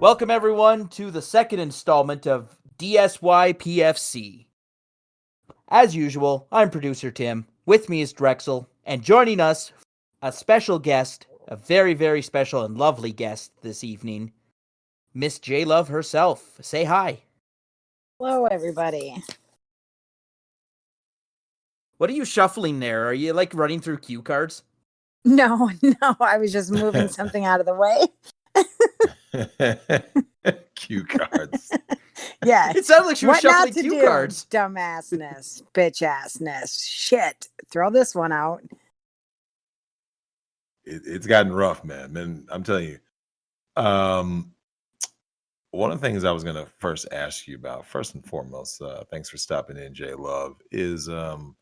Welcome everyone to the second installment of DSYPFC. As usual, I'm producer Tim, with me is Drexel, and joining us, a special guest, a very, very special and lovely guest this evening, Miss J Love herself. Say hi. Hello, everybody. What are you shuffling there? Are you like running through cue cards? No, I was just moving something out of the way. Cue cards. Yeah. It sounded like she was What shuffling not to cue do? cards. Dumbassness, bitch-assness, shit. Throw this one out. It's gotten rough, man. I'm telling you. One of the things I was going to first ask you about, first and foremost, thanks for stopping in, J Love, is of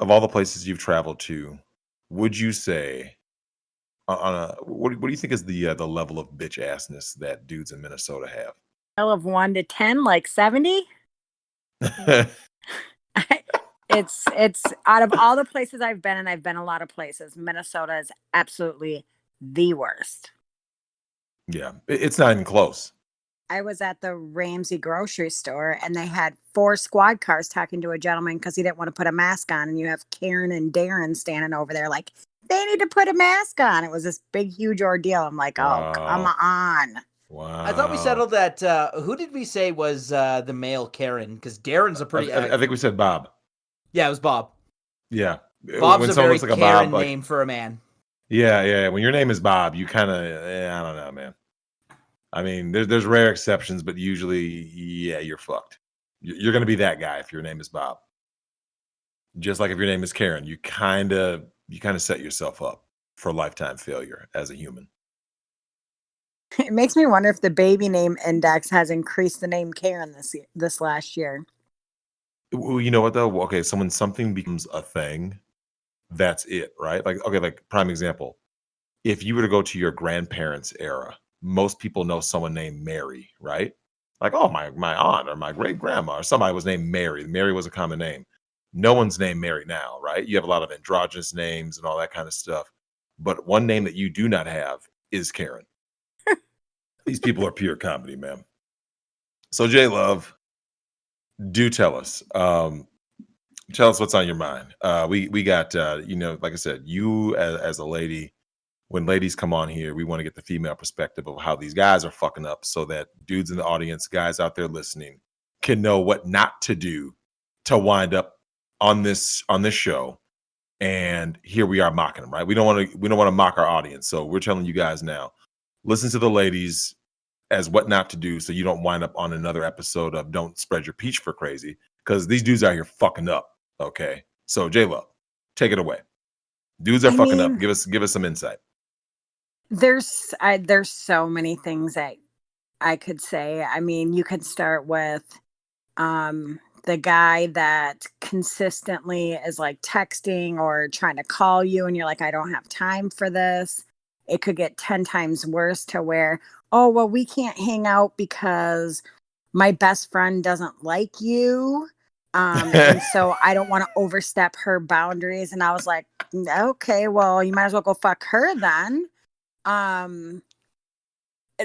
all the places you've traveled to, would you say, what do you think is the level of bitch assness that dudes in Minnesota have? Scale of 1 to 10, like 70. It's out of all the places I've been, and I've been a lot of places, Minnesota is absolutely the worst. Yeah, it's not even close. I was at the Ramsey grocery store and they had 4 squad cars talking to a gentleman because he didn't want to put a mask on. And you have Karen and Darren standing over there like, they need to put a mask on. It was this big, huge ordeal. I'm like, oh, come on. Wow. I thought we settled that. Who did we say was the male Karen? Because Darren's a pretty. I think we said Bob. Yeah, it was Bob. Yeah. Bob's when a very looks like Karen a Bob, name for a man. Yeah. When your name is Bob, you kind of, I don't know, man. I mean, there's rare exceptions, but usually, yeah, you're fucked. You're going to be that guy if your name is Bob. Just like if your name is Karen, you kind of set yourself up for lifetime failure as a human. It makes me wonder if the baby name index has increased the name Karen this last year. Well, you know what though? Okay, so when something becomes a thing, that's it, right? Like, okay, like prime example. If you were to go to your grandparents' era, most people know someone named Mary, right? Like, oh, my aunt or my great grandma or somebody was named Mary. Mary was a common name. No one's named Mary now, right? You have a lot of androgynous names and all that kind of stuff. But one name that you do not have is Karen. These people are pure comedy, man. So, J Love, do tell us. Tell us what's on your mind. We got, like I said, you as a lady, when ladies come on here, we want to get the female perspective of how these guys are fucking up so that dudes in the audience, guys out there listening, can know what not to do to wind up on this show. And here we are mocking them, right? We don't want to mock our audience. So we're telling you guys now, listen to the ladies as what not to do so you don't wind up on another episode of Don't Spread Your Peach for Crazy, because these dudes out here fucking up. Okay. So J-Lo, take it away. Dudes are fucking up. Give us some insight. There's so many things that I could say. I mean, you could start with the guy that consistently is like texting or trying to call you and you're like, I don't have time for this. It could get 10 times worse to where, oh, well, we can't hang out because my best friend doesn't like you. And so I don't want to overstep her boundaries. And I was like, okay, well, you might as well go fuck her then.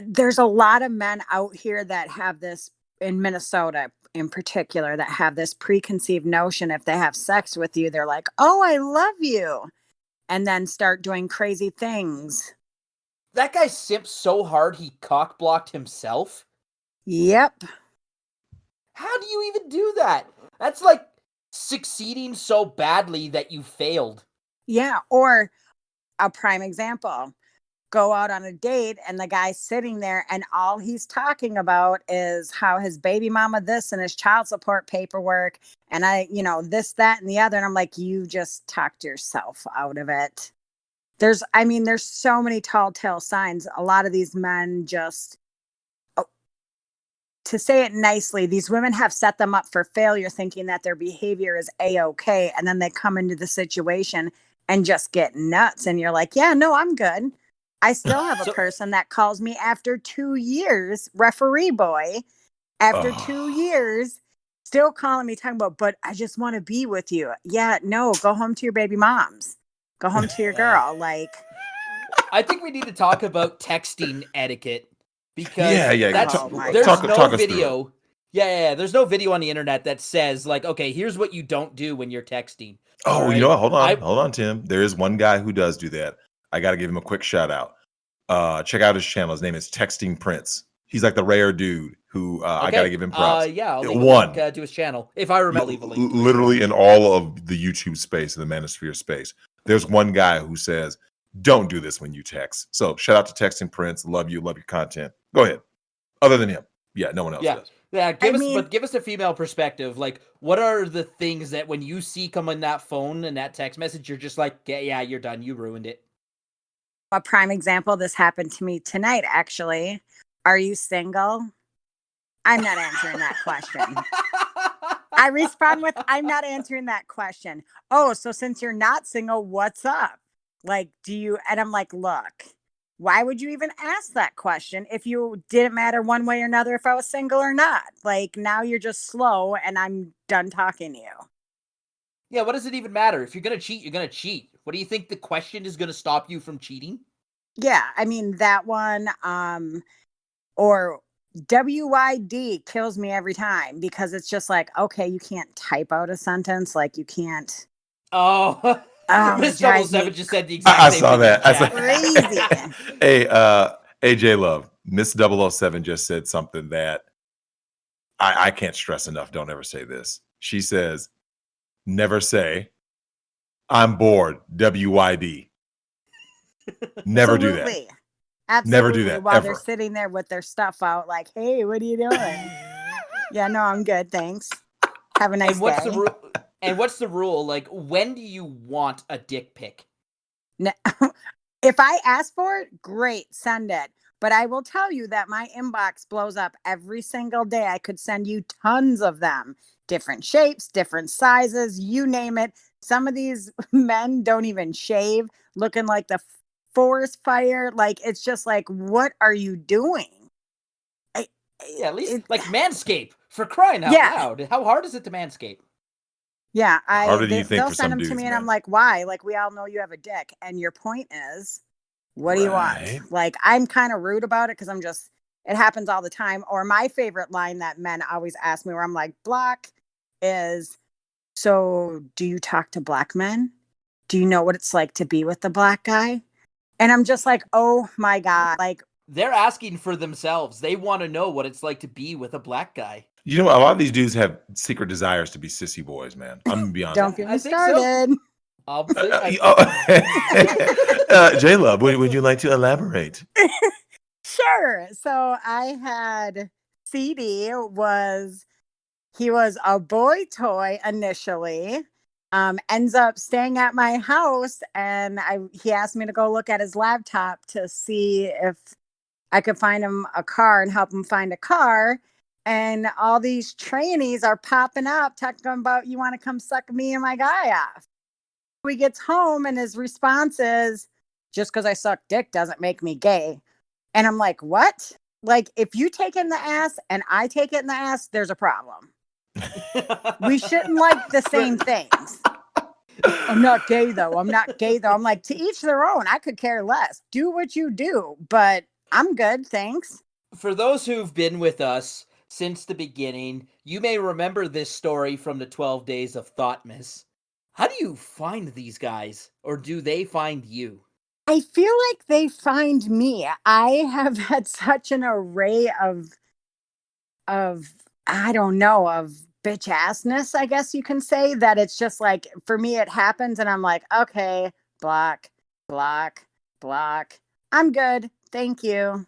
There's a lot of men out here that have this, in Minnesota in particular, that have this preconceived notion if they have sex with you, they're like, oh, I love you. And then start doing crazy things. That guy simps so hard he cock blocked himself. Yep. How do you even do that? That's like succeeding so badly that you failed. Yeah. Or a prime example. Go out on a date and the guy's sitting there and all he's talking about is how his baby mama this and his child support paperwork and this, that, and the other. And I'm like, you just talked yourself out of it. There's so many tall tale signs. A lot of these men just, to say it nicely, these women have set them up for failure thinking that their behavior is A-okay. And then they come into the situation and just get nuts. And you're like, yeah, no, I'm good. I still have a person that calls me after 2 years, referee boy, after 2 years, still calling me talking about, but I just want to be with you. Yeah, no, go home to your baby moms. Go home to your girl. Like, I think we need to talk about texting etiquette. because Yeah. that's Oh my there's God. no talk us through video. Yeah, there's no video on the internet that says like, okay, here's what you don't do when you're texting. Oh, All you know right? what? Hold on, Tim. There is one guy who does do that. I got to give him a quick shout out. Check out his channel. His name is Texting Prince. He's like the rare dude who I got to give him props. Yeah, I'll leave a One, link to his channel if I remember. I'll leave a link to his literally channel. in all of the YouTube space, the Manosphere space, there's one guy who says, "Don't do this when you text." So shout out to Texting Prince. Love your content. Go ahead. Other than him, yeah, no one else does. Yeah, give us a female perspective. Like, what are the things that when you see come in that phone and that text message, you're just like, yeah, you're done. You ruined it. A prime example, this happened to me tonight, actually. Are you single? I'm not answering that question. I respond with, I'm not answering that question. Oh, so since you're not single, what's up? Like, and I'm like, look, why would you even ask that question if you didn't matter one way or another if I was single or not? Like, now you're just slow and I'm done talking to you. Yeah, what does it even matter? If you're going to cheat, you're going to cheat. What do you think the question is going to stop you from cheating? Yeah, I mean, that one, or WYD kills me every time because it's just like, okay, you can't type out a sentence. Like, you can't. Oh, Miss drives 007 me just said the exact I same saw thing. that. I saw crazy. Hey, AJ Love, Miss 007 just said something that I can't stress enough. Don't ever say this. She says, never say, I'm bored, WYD. Never do that. Absolutely. Never do that, While ever. they're sitting there with their stuff out, like, hey, what are you doing? Yeah, no, I'm good. Thanks. Have a nice day. And what's the rule? Like, when do you want a dick pic? If I ask for it, great, send it. But I will tell you that my inbox blows up every single day. I could send you tons of them. Different shapes, different sizes, you name it. Some of these men don't even shave, looking like the forest fire. Like, it's just like, what are you doing? Yeah, at least like manscape, for crying out loud. How hard is it to manscape? Yeah, Harder than you think they'll for send some them to dudes, me, and man. I'm like, why? Like, we all know you have a dick, and your point is, what do you Right. want? Like, I'm kind of rude about it because it happens all the time. Or my favorite line that men always ask me, where I'm like, block, is, so do you talk to black men? Do you know what it's like to be with the black guy? And I'm just like, oh my God, like, they're asking for themselves. They want to know what it's like to be with a black guy. You know, a lot of these dudes have secret desires to be sissy boys, man. I'm gonna be honest. Don't get me started. J-Love, would you like to elaborate? Sure. So I had CD he was a boy toy initially, ends up staying at my house, and he asked me to go look at his laptop to see if I could find him a car and help him find a car. And all these trainees are popping up talking about, you want to come suck me and my guy off. He gets home and his response is, just because I suck dick doesn't make me gay. And I'm like, what? Like, if you take it in the ass and I take it in the ass, there's a problem. We shouldn't like the same things. I'm not gay though. I'm like, to each their own. I could care less. Do what you do, but I'm good. Thanks. For those who've been with us since the beginning, you may remember this story from the 12 days of THOTMAS. How do you find these guys, or do they find you? I feel like they find me. I have had such an array of I don't know, of bitch assness, I guess you can say, that it's just like, for me, it happens and I'm like, okay, block, block, block. I'm good. Thank you.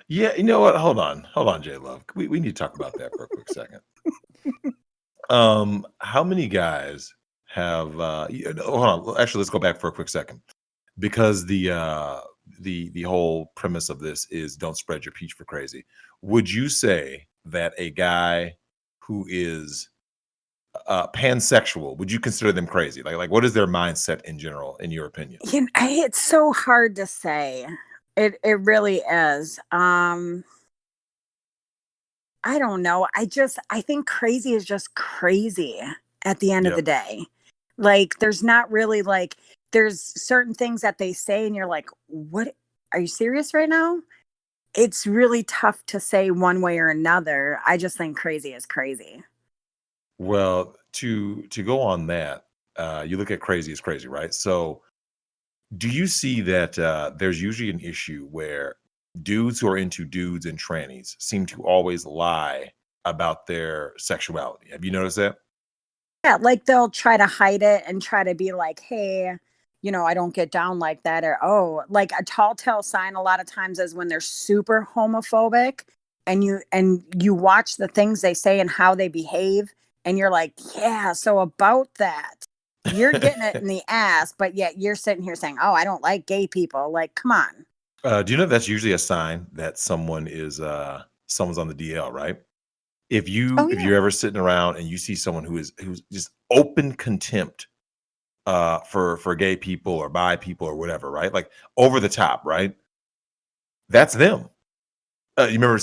Yeah, you know what? Hold on, J-Love. We need to talk about that for a quick second. How many guys have hold on, actually let's go back for a quick second, because the whole premise of this is don't spread your peach for crazy. Would you say that a guy who is pansexual, would you consider them crazy? Like what is their mindset in general, in your opinion? It's so hard to say. It really is. I don't know. I think crazy is just crazy at the end of the day. Like, there's not really, like, there's certain things that they say and you're like, what, are you serious right now? it's really tough to say one way or another. I just think crazy is crazy. Well, to go on that, you look at crazy is crazy, right? So, do you see that there's usually an issue where dudes who are into dudes and trannies seem to always lie about their sexuality? Have you noticed that? Yeah, like they'll try to hide it and try to be like, hey, I don't get down like that. Or, oh, like a tall tale sign a lot of times is when they're super homophobic and you watch the things they say and how they behave. And you're like, yeah, so about that, you're getting it in the ass, but yet you're sitting here saying, oh, I don't like gay people. Like, come on. Do you know that's usually a sign that someone is someone's on the DL, right? If Oh, you're yeah. ever sitting around and you see someone who's just open contempt for gay people or bi people or whatever, right? Like over the top, right? That's them. You remember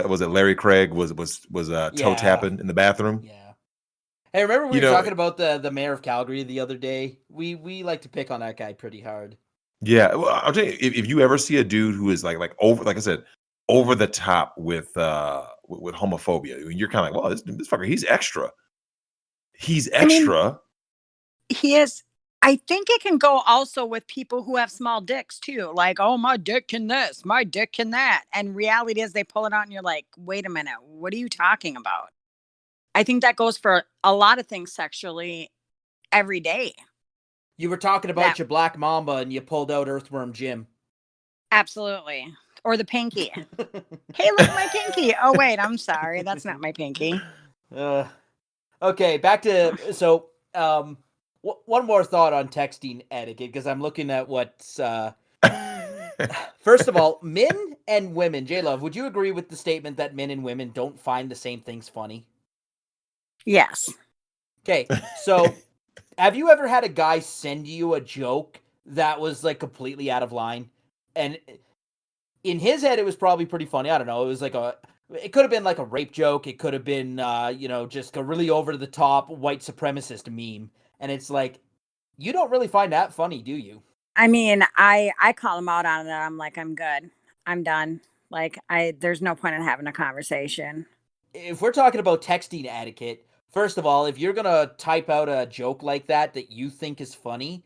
was it Larry Craig was toe Yeah. tapping in the bathroom? Yeah. Hey, remember we You were know, talking about the mayor of Calgary the other day? We like to pick on that guy pretty hard. yeah. Well, I'll tell you, if you ever see a dude who is like over, like I said, over the top with homophobia, you're kind of like, well, this fucker, he's extra. He's I mean, extra. he is. I think it can go also with people who have small dicks too. Like, oh, my dick can this, my dick can that. And reality is they pull it out and you're like, wait a minute, what are you talking about? I think that goes for a lot of things sexually every day. You were talking about your Black Mamba and you pulled out Earthworm Jim. Absolutely. Or the pinky. Hey, look, my pinky. Oh, wait, I'm sorry. That's not my pinky. Okay, back to, so, one more thought on texting etiquette, because I'm looking at what's, first of all, men and women, J-Love, would you agree with the statement that men and women don't find the same things funny? Yes. Okay, so have you ever had a guy send you a joke that was like completely out of line? And in his head, it was probably pretty funny. I don't know. It was like it could have been like a rape joke. It could have been, just a really over the top white supremacist meme. And it's like, you don't really find that funny, do you? I mean, I call him out on it. I'm like, I'm good. I'm done. Like, there's no point in having a conversation. If we're talking about texting etiquette, first of all, if you're going to type out a joke like that you think is funny,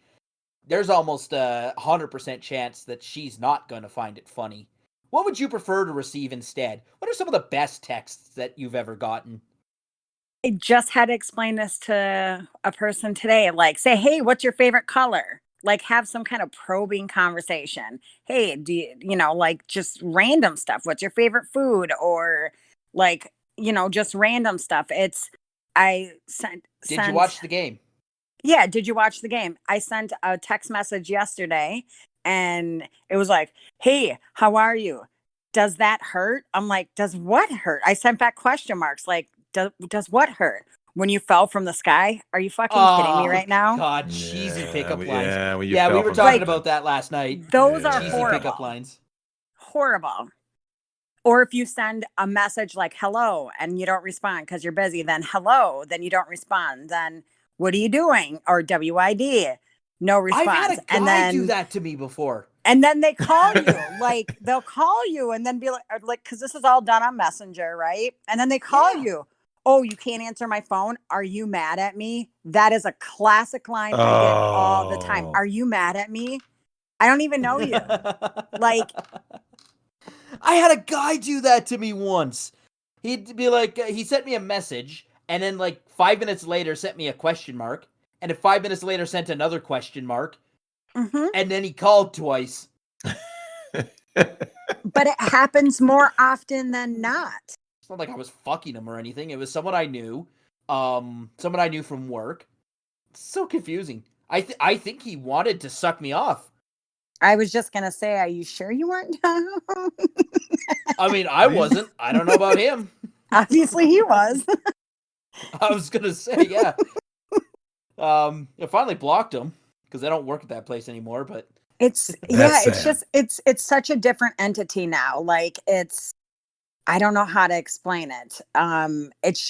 there's almost 100% chance that she's not going to find it funny. What would you prefer to receive instead? What are some of the best texts that you've ever gotten? I just had to explain this to a person today. Like, say, hey, what's your favorite color? Like, have some kind of probing conversation. Hey, do you, like just random stuff. What's your favorite food? Or like, just random stuff. I sent. Did you watch the game? Yeah, did you watch the game? I sent a text message yesterday and it was like, hey, how are you? Does that hurt? I'm like, does what hurt? I sent back question marks like, does what hurt? When you fell from the sky? Are you fucking kidding me right now? God, cheesy pickup lines. Yeah, we were talking about that last night. Those are cheesy horrible. pickup lines. Horrible. Or if you send a message like hello and you don't respond because you're busy, then hello, then you don't respond, then what are you doing? Or WID, no response. I've had a guy do that to me before. And then they call you, like they'll call you and then be like, because this is all done on Messenger, right? And then they call you. Oh, you can't answer my phone. Are you mad at me? That is a classic line I get all the time. Are you mad at me? I don't even know you. Like, I had a guy do that to me once. He'd be like, he sent me a message, and then like 5 minutes later sent me a question mark, and then 5 minutes later sent another question mark, and then he called twice. But it happens more often than not. It's not like I was fucking him or anything. It was someone I knew, from work. It's so confusing. I think he wanted to suck me off. I was just going to say, are you sure you weren't down? I mean, I wasn't. I don't know about him. Obviously he was. I was going to say, yeah. I finally blocked him because I don't work at that place anymore, but it's such a different entity now. Like I don't know how to explain it. It's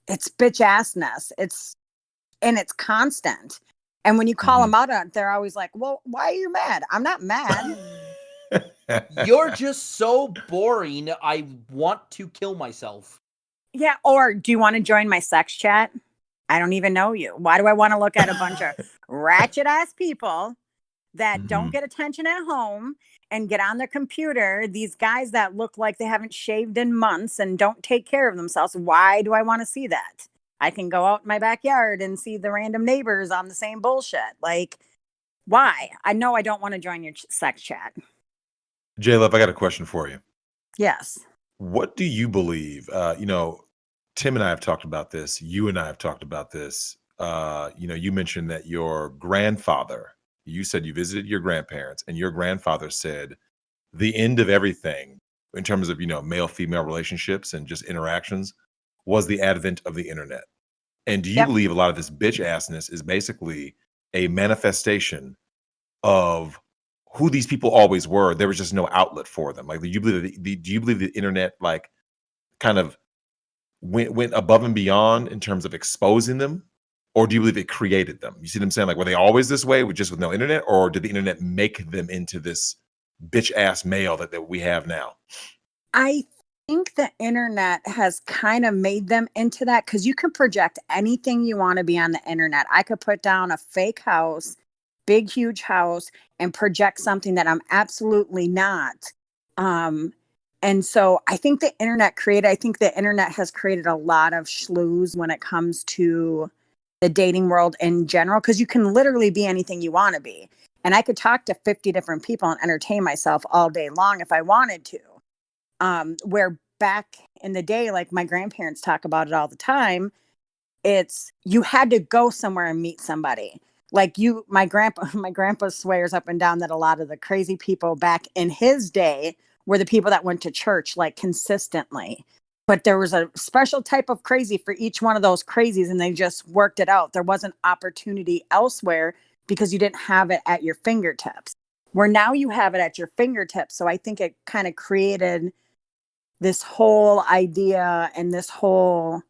bitch assness. It's constant. And when you call them out on it, they're always like, well, why are you mad? I'm not mad. You're just so boring. I want to kill myself. Yeah. Or do you want to join my sex chat? I don't even know you. Why do I want to look at a bunch of ratchet ass people that don't get attention at home and get on their computer? These guys that look like they haven't shaved in months and don't take care of themselves. Why do I want to see that? I can go out in my backyard and see the random neighbors on the same bullshit. Like, why? I know I don't want to join your sex chat. J-Love, I got a question for you. Yes. What do you believe? Tim and I have talked about this. You and I have talked about this. You mentioned that your grandfather, you said you visited your grandparents, and your grandfather said the end of everything in terms of, male-female relationships and just interactions was the advent of the internet. And do you believe a lot of this bitch assness is basically a manifestation of who these people always were? There was just no outlet for them. Like, do you believe the internet like kind of went above and beyond in terms of exposing them, or do you believe it created them? You see what I'm saying? Like, were they always this way with no internet, or did the internet make them into this bitch ass male that we have now? I think the internet has kind of made them into that, because you can project anything you want to be on the internet. I could put down a fake house, big, huge house, and project something that I'm absolutely not. And so I think the internet has created a lot of schlues when it comes to the dating world in general, because you can literally be anything you want to be. And I could talk to 50 different people and entertain myself all day long if I wanted to. Where back in the day, like my grandparents talk about it all the time, you had to go somewhere and meet somebody. Like my grandpa swears up and down that a lot of the crazy people back in his day were the people that went to church like consistently. But there was a special type of crazy for each one of those crazies, and they just worked it out. There wasn't opportunity elsewhere because you didn't have it at your fingertips. Where now you have it at your fingertips. So I think it kind of created this whole idea and this whole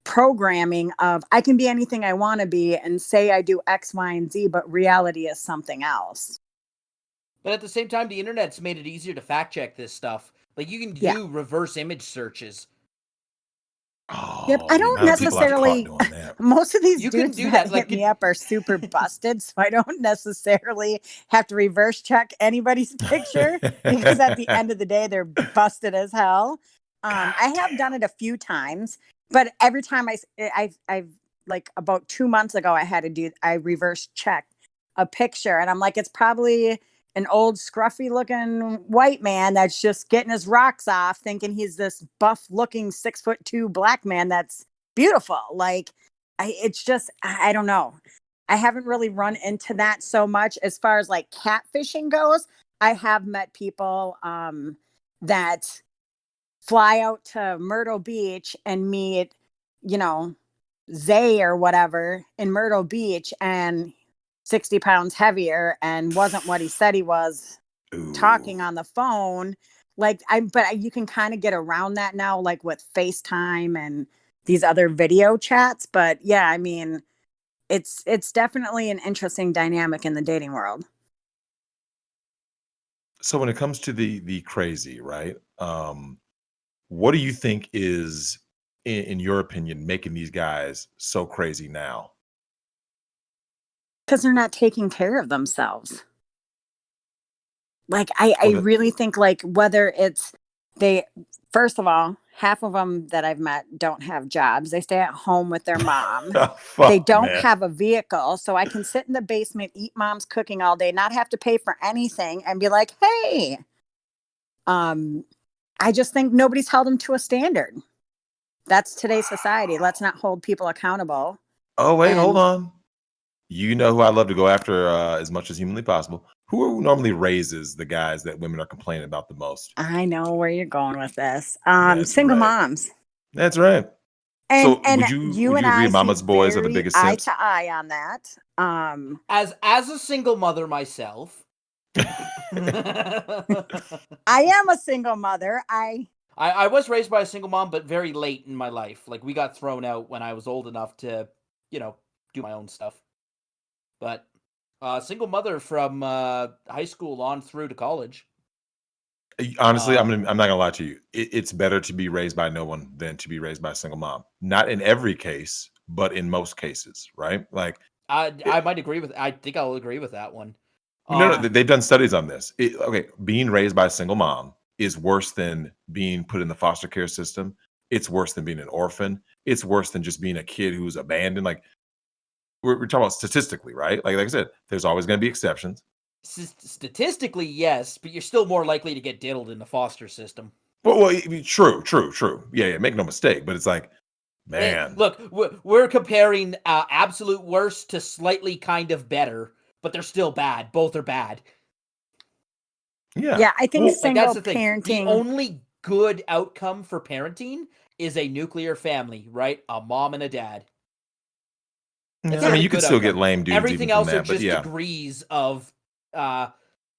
programming of I can be anything I want to be and say I do X, Y, and Z, but reality is something else. But at the same time, the internet's made it easier to fact check this stuff. Like, you can do reverse image searches. Oh, yep, I don't necessarily. Most of these dudes that hit me up are super busted, so I don't necessarily have to reverse check anybody's picture because at the end of the day, they're busted as hell. I have done it a few times, but every time I've like about 2 months ago, I reverse checked a picture, and I'm like, it's probably an old scruffy looking white man that's just getting his rocks off, thinking he's this buff looking 6'2" black man that's beautiful. Like, I don't know. I haven't really run into that so much. As far as like catfishing goes, I have met people that fly out to Myrtle Beach and meet, Zay or whatever in Myrtle Beach, and 60 pounds heavier and wasn't what he said he was. Ooh. Talking on the phone. But you can kind of get around that now, like with FaceTime and these other video chats. But yeah, I mean, it's definitely an interesting dynamic in the dating world. So when it comes to the crazy, right? What do you think is, in your opinion, making these guys so crazy now? Because they're not taking care of themselves. Like, I really think, like, whether it's first of all, half of them that I've met don't have jobs. They stay at home with their mom. They don't have a vehicle. So I can sit in the basement, eat mom's cooking all day, not have to pay for anything, and be like, hey, I just think nobody's held them to a standard. That's today's society. Let's not hold people accountable. Oh, wait, hold on. You know who I love to go after as much as humanly possible. Who normally raises the guys that women are complaining about the most? I know where you're going with this. Single moms. That's right. And, so would you agree Mama's boys are the biggest simps? Eye to eye on that. As a single mother myself. I am a single mother. I was raised by a single mom, but very late in my life. Like, we got thrown out when I was old enough to, do my own stuff. But Single mother from high school on through to college. Honestly, I'm not gonna lie to you. It's better to be raised by no one than to be raised by a single mom. Not in every case, but in most cases, right? Like, I might agree with. I think I'll agree with that one. no, they've done studies on this. Okay, being raised by a single mom is worse than being put in the foster care system. It's worse than being an orphan. It's worse than just being a kid who's abandoned. Like, we're talking about statistically, right? Like I said, there's always going to be exceptions. Statistically, yes, but you're still more likely to get diddled in the foster system. Well, true. Yeah, make no mistake. But it's like, man, look, we're comparing absolute worst to slightly kind of better, but they're still bad. Both are bad. Yeah, I think single that's the thing. parenting. The only good outcome for parenting is a nuclear family, right? A mom and a dad. I mean, you could still get lame dudes. Everything even else from are that, but just yeah. degrees of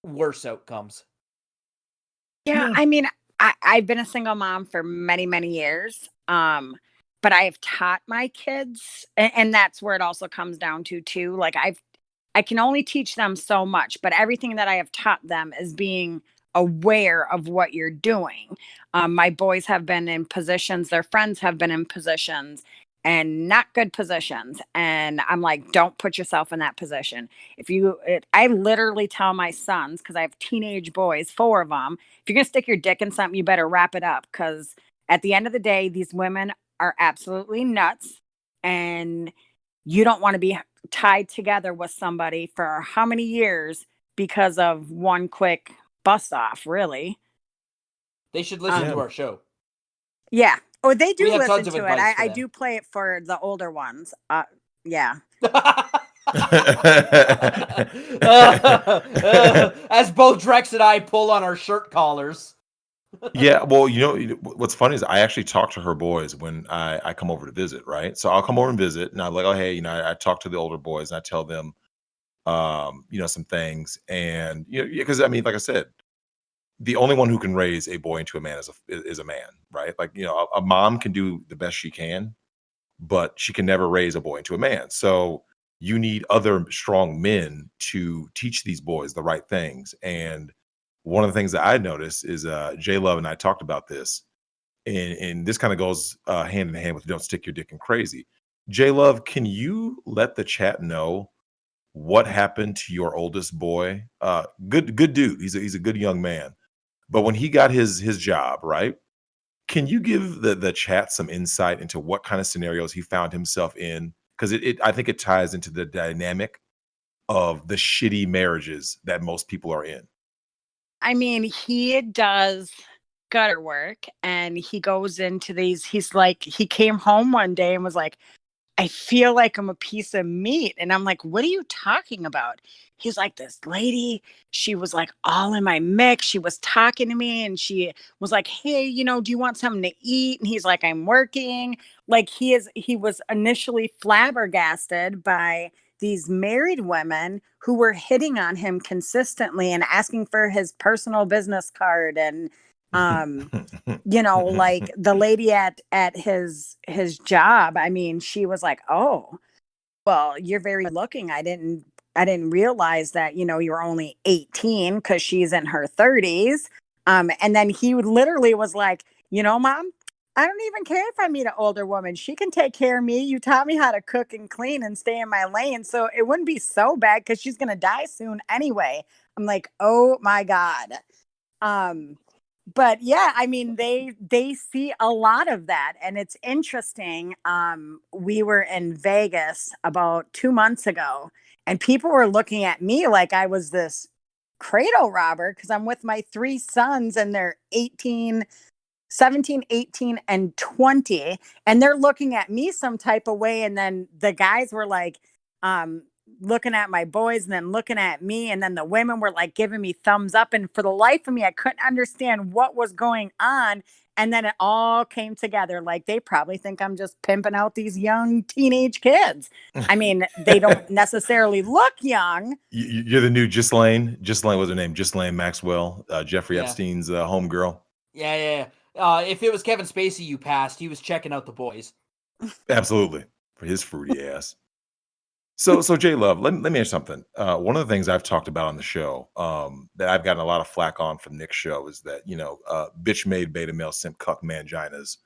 worse outcomes. Yeah, I mean, I've been a single mom for many, many years. But I have taught my kids, and that's where it also comes down to too. Like I can only teach them so much, but everything that I have taught them is being aware of what you're doing. My boys have been in positions, their friends have been in positions, and not good positions. And I'm like, don't put yourself in that position. I literally tell my sons, because I have teenage boys, 4 of them, if you're going to stick your dick in something, you better wrap it up. Because at the end of the day, these women are absolutely nuts. And you don't want to be tied together with somebody for how many years because of one quick bust off, really. They should listen to our show. Yeah. Oh, they do listen tons of to it. advice for I them. do play it for the older ones. Yeah. As both Drex and I pull on our shirt collars. Yeah, well, what's funny is I actually talk to her boys when I come over to visit, right? So I'll come over and visit, and I'm like, oh, hey, I talk to the older boys, and I tell them, some things, and because I mean, like I said, the only one who can raise a boy into a man is a man, right? Like, a mom can do the best she can, but she can never raise a boy into a man. So you need other strong men to teach these boys the right things. And one of the things that I noticed is J Love and I talked about this, and this kind of goes hand in hand with "Don't stick your dick in crazy." J Love, can you let the chat know what happened to your oldest boy? Good dude. He's a good young man. But when he got his job, right? Can you give the chat some insight into what kind of scenarios he found himself in? Because I think it ties into the dynamic of the shitty marriages that most people are in. I mean, he does gutter work, and he goes into these. He's like, he came home one day and was like, I feel like I'm a piece of meat. And I'm like, what are you talking about? He's like, this lady, she was like all in my mix. She was talking to me, and she was like, hey, do you want something to eat? And he's like, I'm working. Like, he was initially flabbergasted by these married women who were hitting on him consistently and asking for his personal business card. And like the lady at his job, I mean, she was like, oh, well, you're very looking. I didn't realize that, you're only 18, because she's in her 30s. And then he literally was like, Mom, I don't even care if I meet an older woman. She can take care of me. You taught me how to cook and clean and stay in my lane. So it wouldn't be so bad, because she's going to die soon anyway. I'm like, oh my God. But yeah, I mean, they see a lot of that, and it's interesting. We were in Vegas about 2 months ago, and people were looking at me like I was this cradle robber, because I'm with my 3 sons, and they're 17, 18, and 20, and they're looking at me some type of way. And then the guys were like, looking at my boys, and then looking at me, and then the women were like giving me thumbs up, and for the life of me, I couldn't understand what was going on. And then it all came together. Like, they probably think I'm just pimping out these young teenage kids. I mean, they don't necessarily look young. You're the new Ghislaine. Ghislaine was her name. Ghislaine Maxwell, Jeffrey Epstein's homegirl. Yeah. If it was Kevin Spacey you passed, he was checking out the boys. Absolutely. For his fruity ass. So J Love, let me ask you something. One of the things I've talked about on the show, that I've gotten a lot of flack on from Nick's show is that, bitch made beta male simp cuck manginas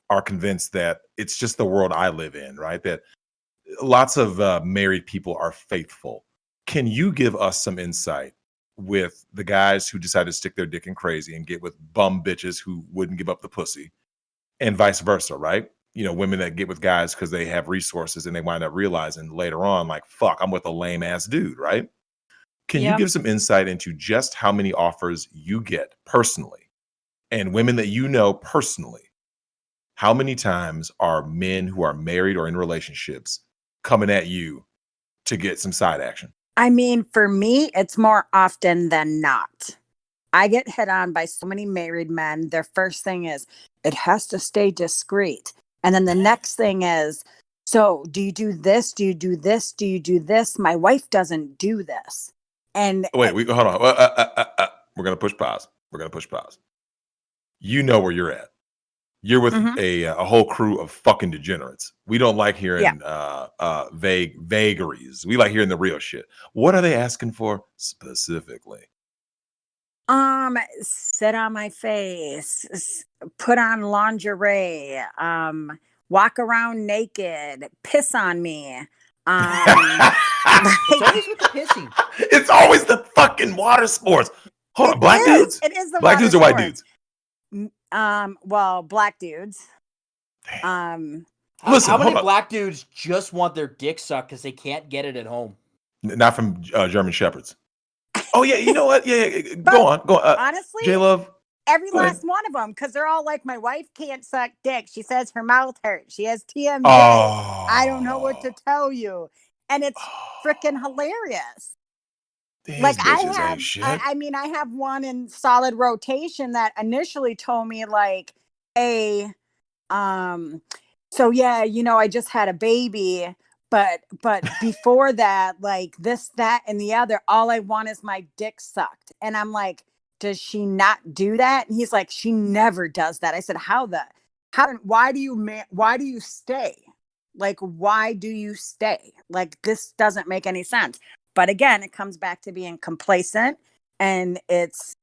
are convinced that it's just the world I live in, right? That lots of married people are faithful. Can you give us some insight with the guys who decide to stick their dick in crazy and get with bum bitches who wouldn't give up the pussy, and vice versa, right? Women that get with guys because they have resources and they wind up realizing later on, like, fuck, I'm with a lame ass dude, right? Can you Yep. give some insight into just how many offers you get personally, and women that you know personally? How many times are men who are married or in relationships coming at you to get some side action? I mean, for me, it's more often than not. I get hit on by so many married men. Their first thing is, it has to stay discreet. And then the next thing is, so do you do this? Do you do this? Do you do this? My wife doesn't do this. And Wait, hold on. We're going to push pause. You know where you're at. You're with a whole crew of fucking degenerates. We don't like hearing vagaries. We like hearing the real shit. What are they asking for specifically? Sit on my face, put on lingerie, walk around naked, piss on me. It's always with the pissing. It's always the fucking water sports. Hold on, black dudes? It is the black water dudes or white sports. dudes? Well, black dudes. Listen, how many hold on. black dudes just want their dick sucked because they can't get it at home? Not from German Shepherds. Oh yeah, you know what? Yeah. Go on. Honestly, J Love. Every last one of them, because they're all like, my wife can't suck dick. She says her mouth hurts. She has TMJ. Oh. I don't know what to tell you. And it's freaking hilarious. These like bitches I ain't shit. I have one in solid rotation that initially told me like, hey, so yeah, I just had a baby, but before that, like this, that, and the other, all I want is my dick sucked. And I'm like, does she not do that? And he's like, she never does that. I said, why do you stay? Like, why do you stay? Like, this doesn't make any sense. But again, it comes back to being complacent and it's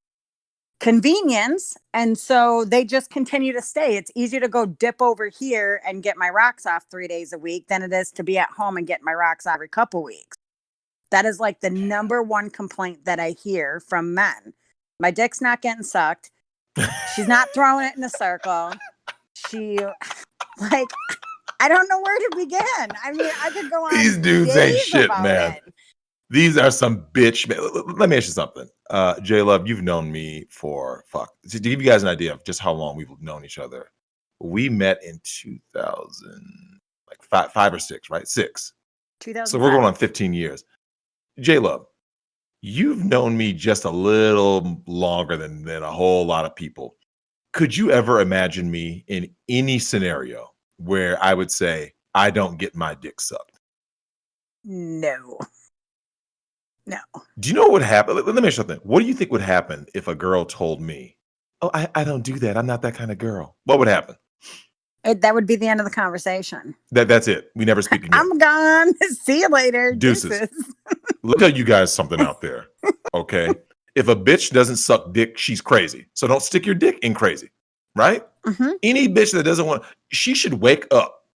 convenience. And so they just continue to stay. It's easier to go dip over here and get my rocks off 3 days a week than it is to be at home and get my rocks off every couple weeks. That is like the number one complaint that I hear from men. My dick's not getting sucked. She's not throwing it in a circle. I don't know where to begin. I mean, I could go on. These dudes ain't shit, man. These are some bitch. Let me ask you something. J Love, you've known me for to give you guys an idea of just how long we've known each other. We met in 2000, like five or six, right? 6. 2005. So we're going on 15 years. J Love, you've known me just a little longer than a whole lot of people. Could you ever imagine me in any scenario where I would say, I don't get my dick sucked? No. Do you know what would happen? Let me ask you something. What do you think would happen if a girl told me, oh, I don't do that. I'm not that kind of girl. What would happen? That would be the end of the conversation. That's it. We never speak again. I'm gone. See you later. Deuces. Let me tell you guys something out there. Okay. If a bitch doesn't suck dick, she's crazy. So don't stick your dick in crazy. Right? Mm-hmm. Any bitch that doesn't want, she should wake up.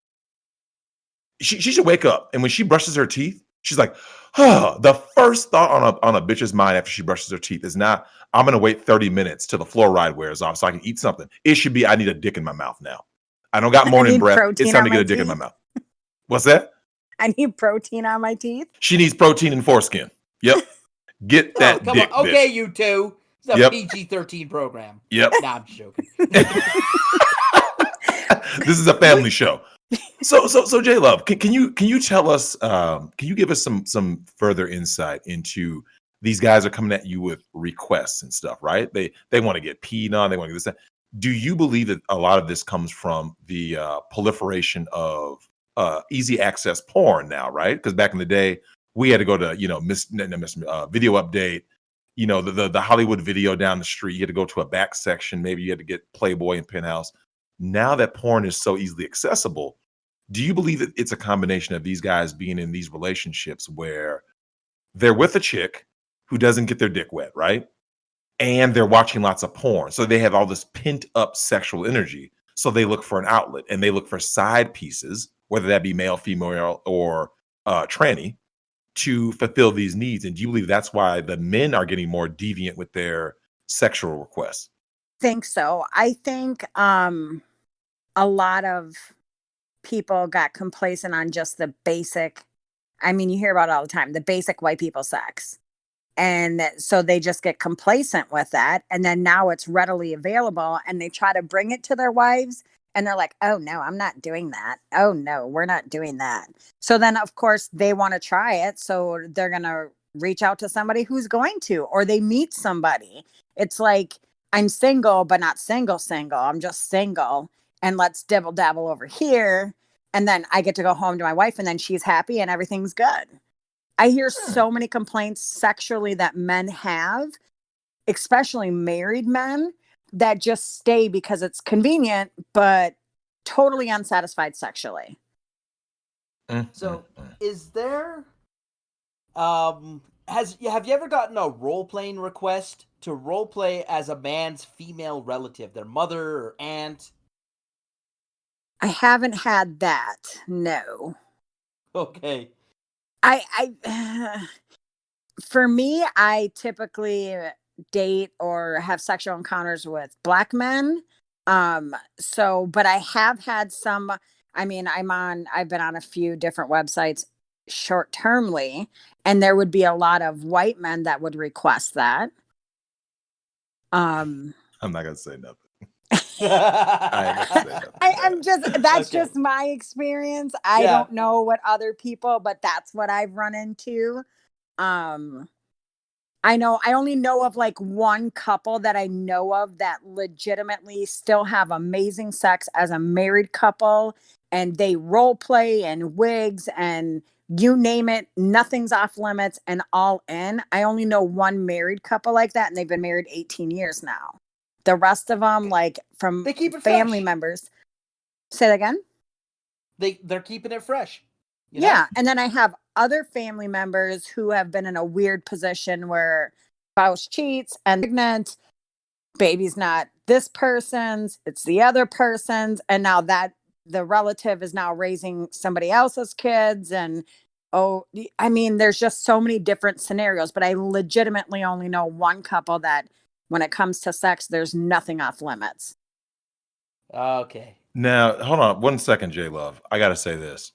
She should wake up. And when she brushes her teeth, she's like, the first thought on a bitch's mind after she brushes her teeth is not, I'm going to wait 30 minutes till the fluoride wears off so I can eat something. It should be, I need a dick in my mouth now. I don't got morning breath. It's time to get a dick in my mouth. What's that? I need protein on my teeth. She needs protein and foreskin. Yep. Get that come dick, on. Okay, bitch. you two. It's a PG-13 program. Yep. Nah, I'm just joking. This is a family show. So J Love, can you tell us? Can you give us some further insight into these guys are coming at you with requests and stuff, right? They want to get peed on. They want to get this. That. Do you believe that a lot of this comes from the proliferation of easy access porn now, right? Because back in the day, we had to go to video update. The Hollywood video down the street. You had to go to a back section. Maybe you had to get Playboy and Penthouse. Now that porn is so easily accessible, Do you believe that it's a combination of these guys being in these relationships where they're with a chick who doesn't get their dick wet, right? And they're watching lots of porn. So they have all this pent up sexual energy. So they look for an outlet and they look for side pieces, whether that be male, female, or tranny, to fulfill these needs. And do you believe that's why the men are getting more deviant with their sexual requests? Think so. I think a lot of people got complacent on just the basic, I mean, you hear about it all the time, the basic white people sex. And so they just get complacent with that. And then now it's readily available and they try to bring it to their wives. And they're like, oh, no, I'm not doing that. Oh, no, we're not doing that. So then, of course, they want to try it. So they're going to reach out to somebody who's going to, or they meet somebody. It's like, I'm single, but not single. I'm just single. And let's dibble dabble over here. And then I get to go home to my wife and then she's happy and everything's good. I hear so many complaints sexually that men have, especially married men, that just stay because it's convenient, but totally unsatisfied sexually. So is there have you ever gotten a role-playing request to role-play as a man's female relative, their mother or aunt? I haven't had that. No. Okay. For me, I typically date or have sexual encounters with Black men. But I have had some, I mean, I've been on a few different websites short-termly, and there would be a lot of white men that would request that. I'm not gonna say nothing. That's just my experience. I don't know what other people, but that's what I've run into. I only know of like one couple that I know of that legitimately still have amazing sex as a married couple, and they role play and wigs and you name it, nothing's off limits and all in. I only know one married couple like that, and they've been married 18 years now. The rest of them, like from They keep it family fresh. members. Say that again? They're keeping it fresh. You know? Yeah. And then I have other family members who have been in a weird position where spouse cheats and pregnant, baby's not this person's, it's the other person's. And now that the relative is now raising somebody else's kids. And there's just so many different scenarios, but I legitimately only know one couple that when it comes to sex, there's nothing off limits. Okay. Now, hold on 1 second, J Love. I got to say this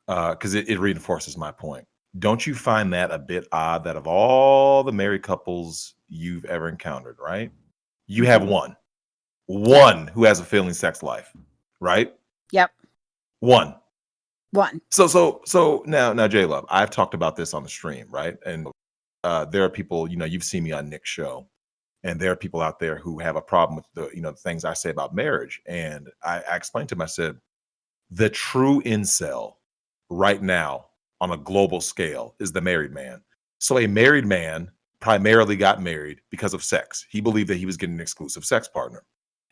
because it reinforces my point. Don't you find that a bit odd that of all the married couples you've ever encountered, right? You have one who has a failing sex life, right? Yep. One. So now, J Love, I've talked about this on the stream, right? And there are people, you've seen me on Nick's show. And there are people out there who have a problem with the things I say about marriage. And I explained to him, I said, the true incel right now on a global scale is the married man. So a married man primarily got married because of sex. He believed that he was getting an exclusive sex partner.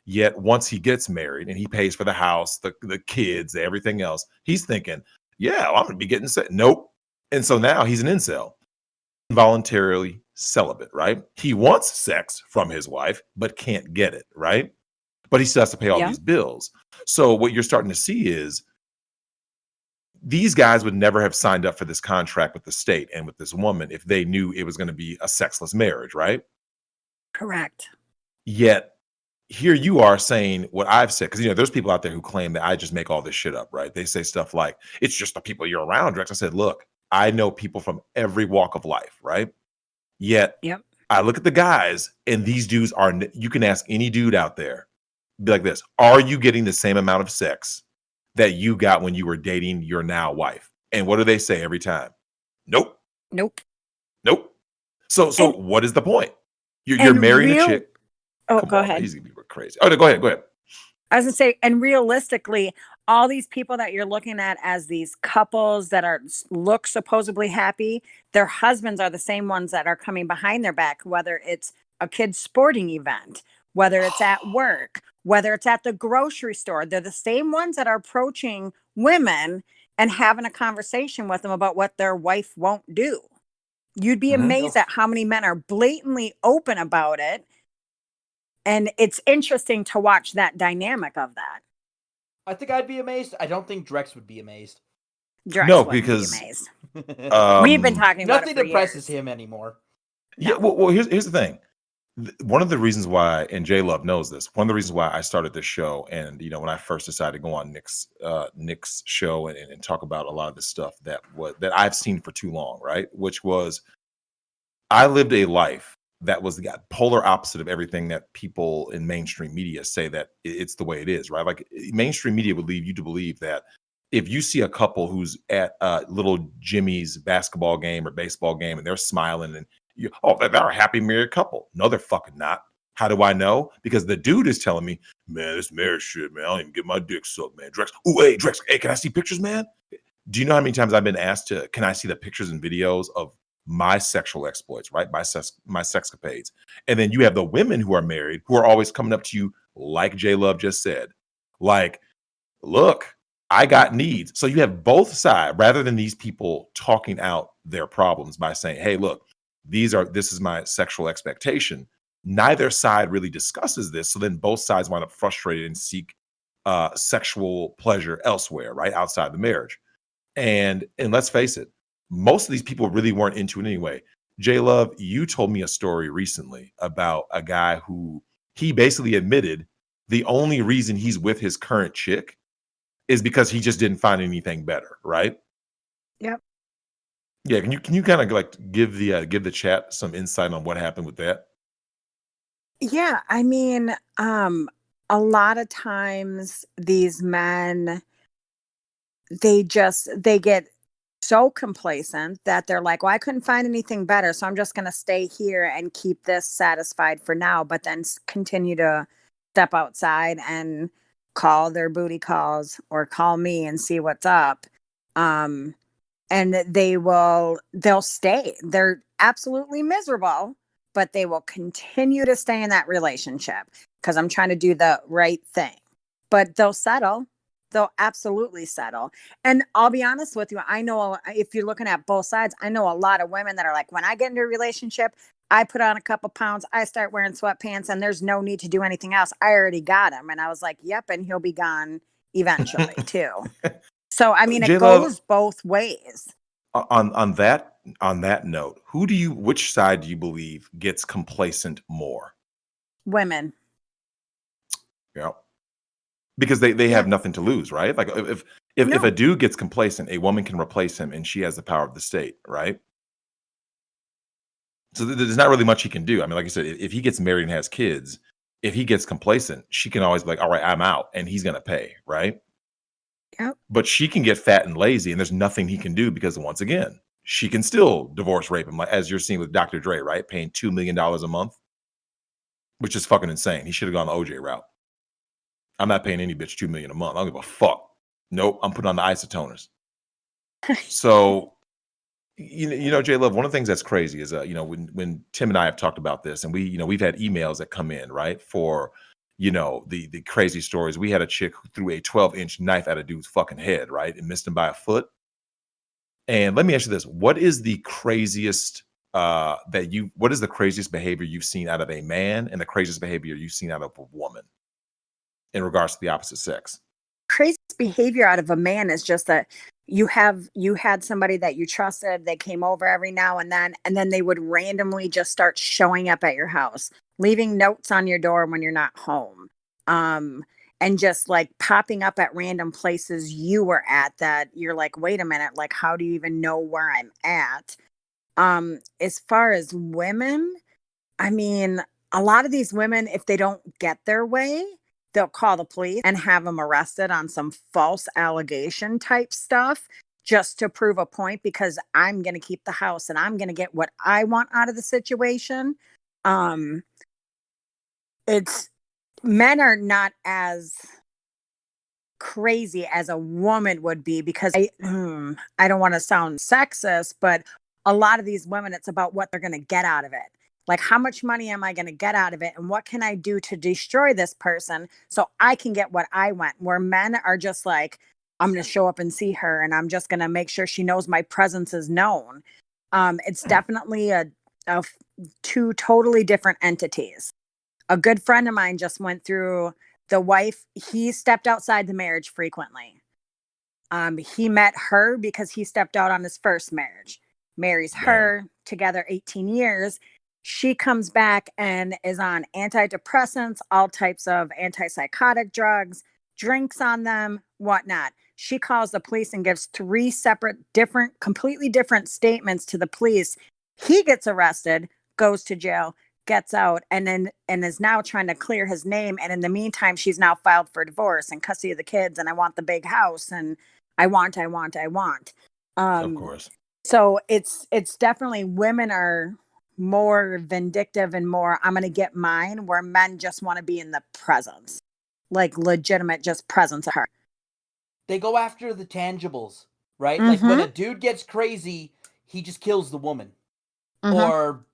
Yet once he gets married and he pays for the house, the kids, everything else, he's thinking, yeah, I'm going to be getting sex. Nope. And so now he's an incel. Voluntarily celibate, right? He wants sex from his wife, but can't get it, right? But he still has to pay all these bills. So what you're starting to see is these guys would never have signed up for this contract with the state and with this woman if they knew it was going to be a sexless marriage, right? Correct. Yet here you are saying what I've said, because there's people out there who claim that I just make all this shit up, right? They say stuff like, it's just the people you're around, Drex. I said, look, I know people from every walk of life, right? Yet I look at the guys, and these dudes you can ask any dude out there, be like this, are you getting the same amount of sex that you got when you were dating your now wife? And what do they say every time? Nope. So what is the point? You're marrying a chick. Oh, go ahead. He's gonna be crazy. Oh, no, go ahead. I was gonna say, and realistically, all these people that you're looking at as these couples that look supposedly happy, their husbands are the same ones that are coming behind their back, whether it's a kid's sporting event, whether it's at work, whether it's at the grocery store. They're the same ones that are approaching women and having a conversation with them about what their wife won't do. You'd be amazed at how many men are blatantly open about it. And it's interesting to watch that dynamic of that. I think I'd be amazed. I don't think Drex would be amazed. No, because we've been talking about nothing it for impresses years. him anymore. Yeah, well, here's the thing. One of the reasons why, and J Love knows this, one of the reasons why I started this show, and when I first decided to go on Nick's show and talk about a lot of this stuff that I've seen for too long, right? Which was, I lived a life that was the polar opposite of everything that people in mainstream media say that it's the way it is, right? Like mainstream media would lead you to believe that if you see a couple who's at little Jimmy's basketball game or baseball game and they're smiling and they're a happy married couple. No, they're fucking not. How do I know? Because the dude is telling me, man, this marriage shit, man. I don't even get my dick sucked, man. Drex, Drex, hey, can I see pictures, man? Do you know how many times I've been asked can I see the pictures and videos of my sexual exploits, right? My sexcapades. And then you have the women who are married who are always coming up to you, like J Love just said, like, look, I got needs. So you have both sides, rather than these people talking out their problems by saying, hey, look, this is my sexual expectation. Neither side really discusses this. So then both sides wind up frustrated and seek sexual pleasure elsewhere, right? Outside the marriage. And let's face it, most of these people really weren't into it anyway. J Love, you told me a story recently about a guy who he basically admitted the only reason he's with his current chick is because he just didn't find anything better, right? Yep. Yeah, can you kind of like give the chat some insight on what happened with that? Yeah, I mean, a lot of times these men, they get so complacent that they're like, well, I couldn't find anything better, so I'm just going to stay here and keep this satisfied for now, but then continue to step outside and call their booty calls or call me and see what's up. And they'll stay. They're absolutely miserable, but they will continue to stay in that relationship because I'm trying to do the right thing. But they'll settle. They'll absolutely settle. And I'll be honest with you, I know if you're looking at both sides, I know a lot of women that are like, when I get into a relationship, I put on a couple pounds, I start wearing sweatpants, and there's no need to do anything else. I already got him. And I was like, yep, and he'll be gone eventually too. So, I mean, it goes both ways. On that note, which side do you believe gets complacent more? Women. Yeah. Because they have nothing to lose, right? Like if a dude gets complacent, a woman can replace him and she has the power of the state, right? So there's not really much he can do. I mean, like I said, if he gets married and has kids, if he gets complacent, she can always be like, all right, I'm out, and he's going to pay, right? Yep. But she can get fat and lazy, and there's nothing he can do because, once again, she can still divorce rape him, like as you're seeing with Dr. Dre, right? Paying $2 million a month, which is fucking insane. He should have gone the OJ route. I'm not paying any bitch $2 million a month. I don't give a fuck. Nope, I'm putting on the isotoners. So, J Love, one of the things that's crazy is, when Tim and I have talked about this, and we've had emails that come in, right, for the crazy stories. We had a chick who threw a 12-inch knife at a dude's fucking head, right, and missed him by a foot. And let me ask you this: what is the craziest what is the craziest behavior you've seen out of a man, and the craziest behavior you've seen out of a woman in regards to the opposite sex? Craziest behavior out of a man is just that you had somebody that you trusted. They came over every now and then they would randomly just start showing up at your house, leaving notes on your door when you're not home, and just like popping up at random places you were at that you're like, wait a minute, like, how do you even know where I'm at? As far as women, I mean, a lot of these women, if they don't get their way, they'll call the police and have them arrested on some false allegation type stuff just to prove a point, because I'm going to keep the house and I'm going to get what I want out of the situation. Men are not as crazy as a woman would be, because I don't want to sound sexist, but a lot of these women, it's about what they're going to get out of it. Like, how much money am I going to get out of it? And what can I do to destroy this person so I can get what I want? Where men are just like, I'm going to show up and see her, and I'm just going to make sure she knows my presence is known. It's definitely two totally different entities. A good friend of mine just went through the wife. He stepped outside the marriage frequently. He met her because he stepped out on his first marriage, marries her, together 18 years. She comes back and is on antidepressants, all types of antipsychotic drugs, drinks on them, whatnot. She calls the police and gives 3 separate, completely different statements to the police. He gets arrested, goes to jail, gets out, and is now trying to clear his name. And in the meantime, she's now filed for divorce and custody of the kids. And I want the big house, and I want. Of course. So it's definitely, women are more vindictive and more, I'm going to get mine, where men just want to be in the presence, like legitimate just presence of her. They go after the tangibles, right? Like when a dude gets crazy, he just kills the woman. Or,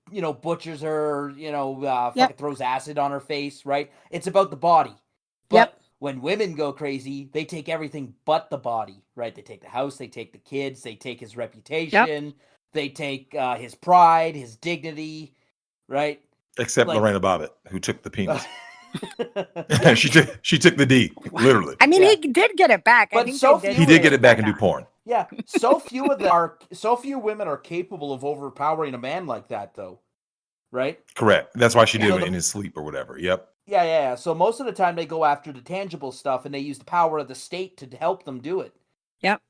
butchers her, fucking throws acid on her face, right? It's about the body. But when women go crazy, they take everything but the body, right? They take the house, they take the kids, they take his reputation, they take his pride, his dignity, right? Except Lorena Bobbitt, who took the penis. she took the D, literally. I mean, he did get it back. But he did get it back and do porn. Yeah, so few women are capable of overpowering a man like that, though, right? Correct. That's why she did it in his sleep or whatever. Yep. Yeah. So most of the time they go after the tangible stuff, and they use the power of the state to help them do it. Yep.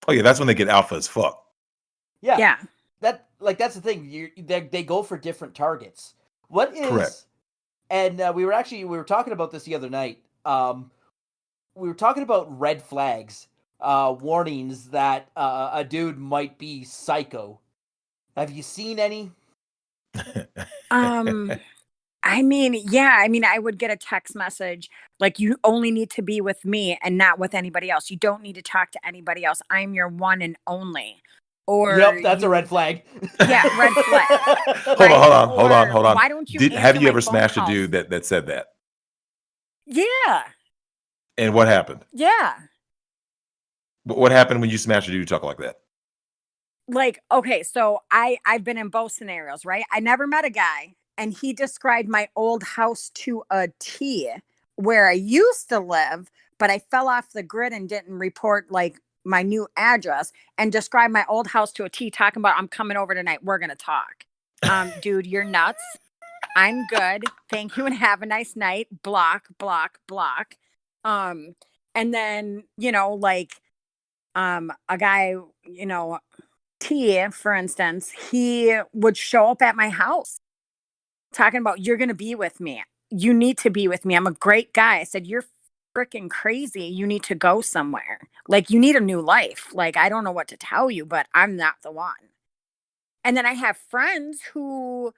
Oh yeah, that's when they get alpha as fuck. Yeah. That's the thing. They go for different targets. What is correct? And we were talking about this the other night. We were talking about red flags, warnings that a dude might be psycho. Have you seen any? I mean, I would get a text message like, you only need to be with me and not with anybody else. You don't need to talk to anybody else. I'm your one and only. Or that's a red flag. Yeah, red flag. Hold on. Why don't you? Have you ever smashed a dude that said that? Yeah. And what happened? Yeah. What happened when you smashed a dude talk like that? Like, okay, so I've been in both scenarios, right? I never met a guy, and he described my old house to a T, where I used to live, but I fell off the grid and didn't report like my new address, and described my old house to a T, talking about, I'm coming over tonight, we're gonna talk. Dude, you're nuts. I'm good, thank you, and have a nice night. Block. And then a guy, T, for instance, he would show up at my house talking about, you're gonna be with me, you need to be with me, I'm a great guy. I said, you're freaking crazy, you need to go somewhere, like you need a new life, like I don't know what to tell you, but I'm not the one. And then I have friends who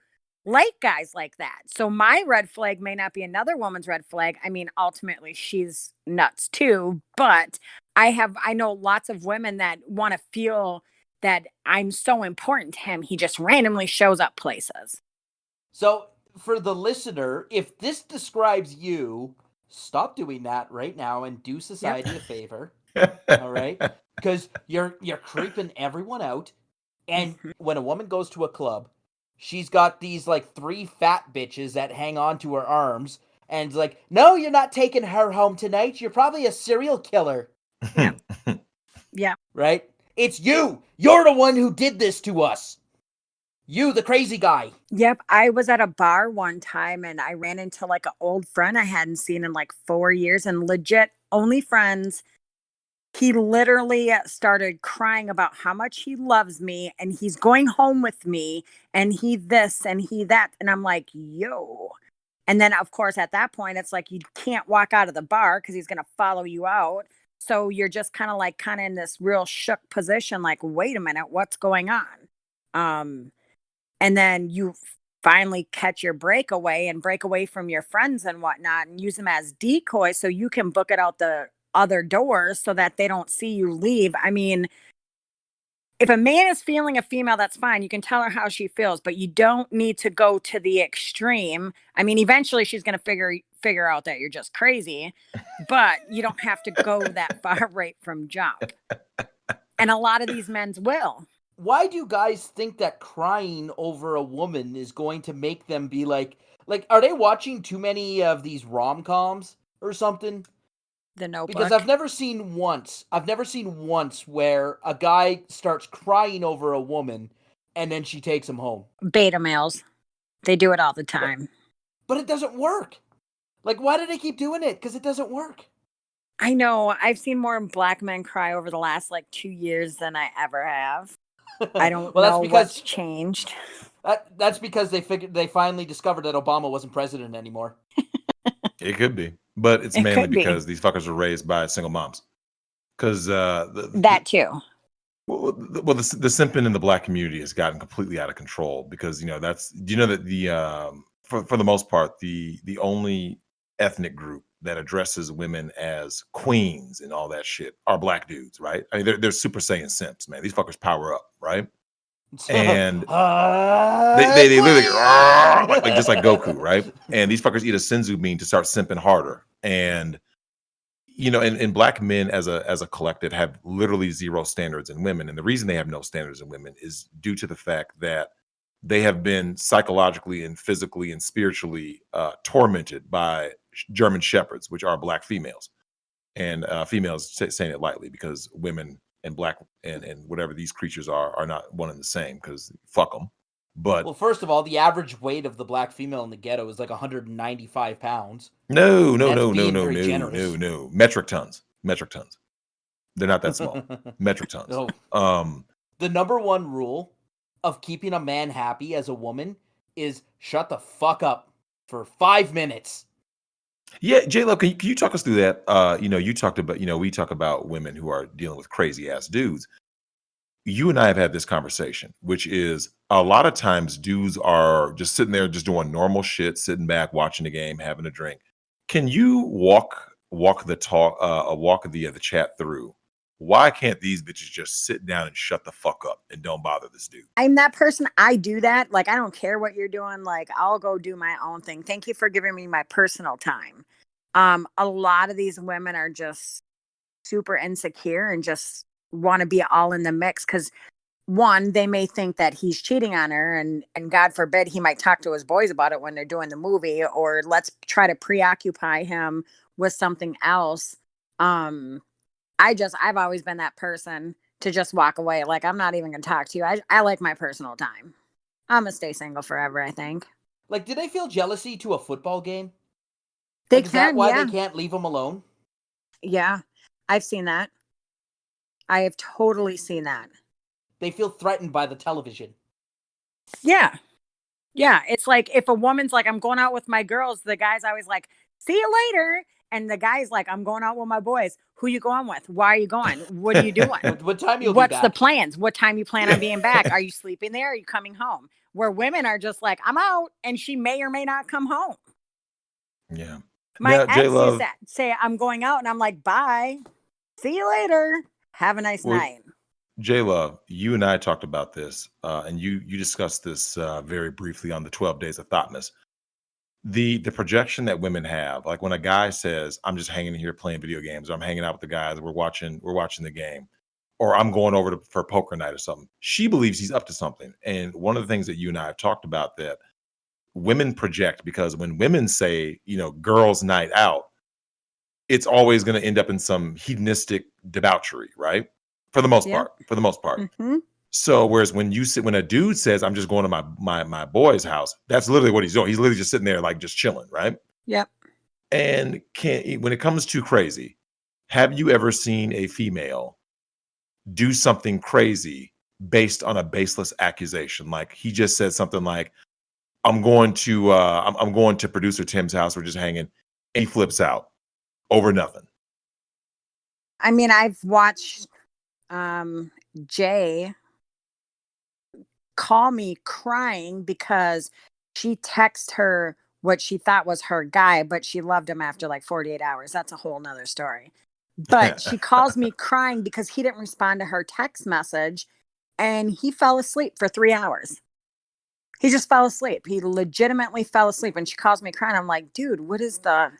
like guys like that, so my red flag may not be another woman's red flag. I mean, ultimately she's nuts too, but I know lots of women that want to feel that I'm so important to him, he just randomly shows up places. So for the listener, if this describes you, stop doing that right now and do society a favor. All right? Because you're creeping everyone out. And when a woman goes to a club, she's got these like 3 fat bitches that hang on to her arms, and like, no, you're not taking her home tonight. You're probably a serial killer. Yeah. Right? It's you. You're the one who did this to us. You, the crazy guy. Yep. I was at a bar one time and I ran into like an old friend I hadn't seen in like 4 years, and legit only friends. He literally started crying about how much he loves me and he's going home with me and he this and he that. And I'm like, yo. And then, of course, at that point, it's like you can't walk out of the bar because he's going to follow you out. So you're just kind of in this real shook position, like, wait a minute, what's going on? And then you finally catch your breakaway and break away from your friends and whatnot and use them as decoys so you can book it out the other doors so that they don't see you leave. I mean, if a man is feeling a female, that's fine. You can tell her how she feels, but you don't need to go to the extreme. I mean, eventually she's going to figure figure out that you're just crazy, but you don't have to go that far right from jump. And a lot of these men's will. Why do guys think that crying over a woman is going to make them be like, are they watching too many of these rom-coms or something? The Notebook. Because I've never seen once where a guy starts crying over a woman and then she takes him home. Beta males. They do it all the time. But it doesn't work. Like, why do they keep doing it? Because it doesn't work. I know. I've seen more black men cry over the last 2 years than I ever have. I don't know what's changed. That's because they finally discovered that Obama wasn't president anymore. It could be, but it's mainly because these fuckers were raised by single moms. Because that too. Well, the simping in the black community has gotten completely out of control because that the for the most part the only ethnic group that addresses women as queens and all that shit are black dudes, right? I mean, they're Super Saiyan Simps, man. These fuckers power up, right? And they literally like just like Goku, right? And these fuckers eat a senzu bean to start simping harder. And and black men as a collective have literally zero standards in women. And the reason they have no standards in women is due to the fact that they have been psychologically and physically and spiritually tormented by German shepherds, which are black females. And females saying it lightly because women and black and whatever these creatures are not one and the same because fuck them. But well, first of all, the average weight of the black female in the ghetto is 195 pounds. No. Metric tons. They're not that small. Metric tons. No. The number one rule of keeping a man happy as a woman is shut the fuck up for 5 minutes. Yeah, J-Lo, can you talk us through that? You talked about, we talk about women who are dealing with crazy ass dudes. You and I have had this conversation, which is a lot of times dudes are just sitting there, just doing normal shit, sitting back, watching the game, having a drink. Can you walk the chat through? Why can't these bitches just sit down and shut the fuck up and don't bother this dude? I'm that person. I do that. I don't care what you're doing. I'll go do my own thing. Thank you for giving me my personal time. A lot of these women are just super insecure and just want to be all in the mix because one, they may think that he's cheating on her and God forbid he might talk to his boys about it when they're doing the movie, or let's try to preoccupy him with something else. I've always been that person to just walk away. I'm not even going to talk to you. I like my personal time. I'm going to stay single forever, I think. Do they feel jealousy to a football game? They is that can, why yeah. they can't leave them alone? Yeah, I've seen that. I have totally seen that. They feel threatened by the television. Yeah. Yeah, it's if a woman's I'm going out with my girls, the guy's always see you later. And the guy's I'm going out with my boys. Who you going with? Why are you going? What are you doing? What time you'll What's be back? the plans? What time you plan on being back? Are you sleeping there? Are you coming home? Where women are just I'm out, and she may or may not come home. Yeah. My ex used to say I'm going out, and I'm bye. See you later. Have a nice night. J-Love, you and I talked about this, and you discussed this very briefly on the 12 Days of THOTMAS. The projection that women have, when a guy says, I'm just hanging here playing video games, or I'm hanging out with the guys, we're watching the game, or I'm going over for poker night or something. She believes he's up to something. And one of the things that you and I have talked about that women project, because when women say, girls' night out, it's always going to end up in some hedonistic debauchery, right? For the most part. Mm-hmm. So whereas when a dude says, I'm just going to my boy's house, that's literally what he's doing. He's literally just sitting there just chilling, right? Yep. And when it comes to crazy, have you ever seen a female do something crazy based on a baseless accusation? He just said something I'm going to producer Tim's house, we're just hanging, and he flips out over nothing. I mean, I've watched Jay call me crying because she texted her what she thought was her guy, but she loved him after 48 hours. That's a whole nother story. But she calls me crying because he didn't respond to her text message, and he fell asleep for 3 hours. He just fell asleep. He legitimately fell asleep. And she calls me crying. I'm like, dude, what is I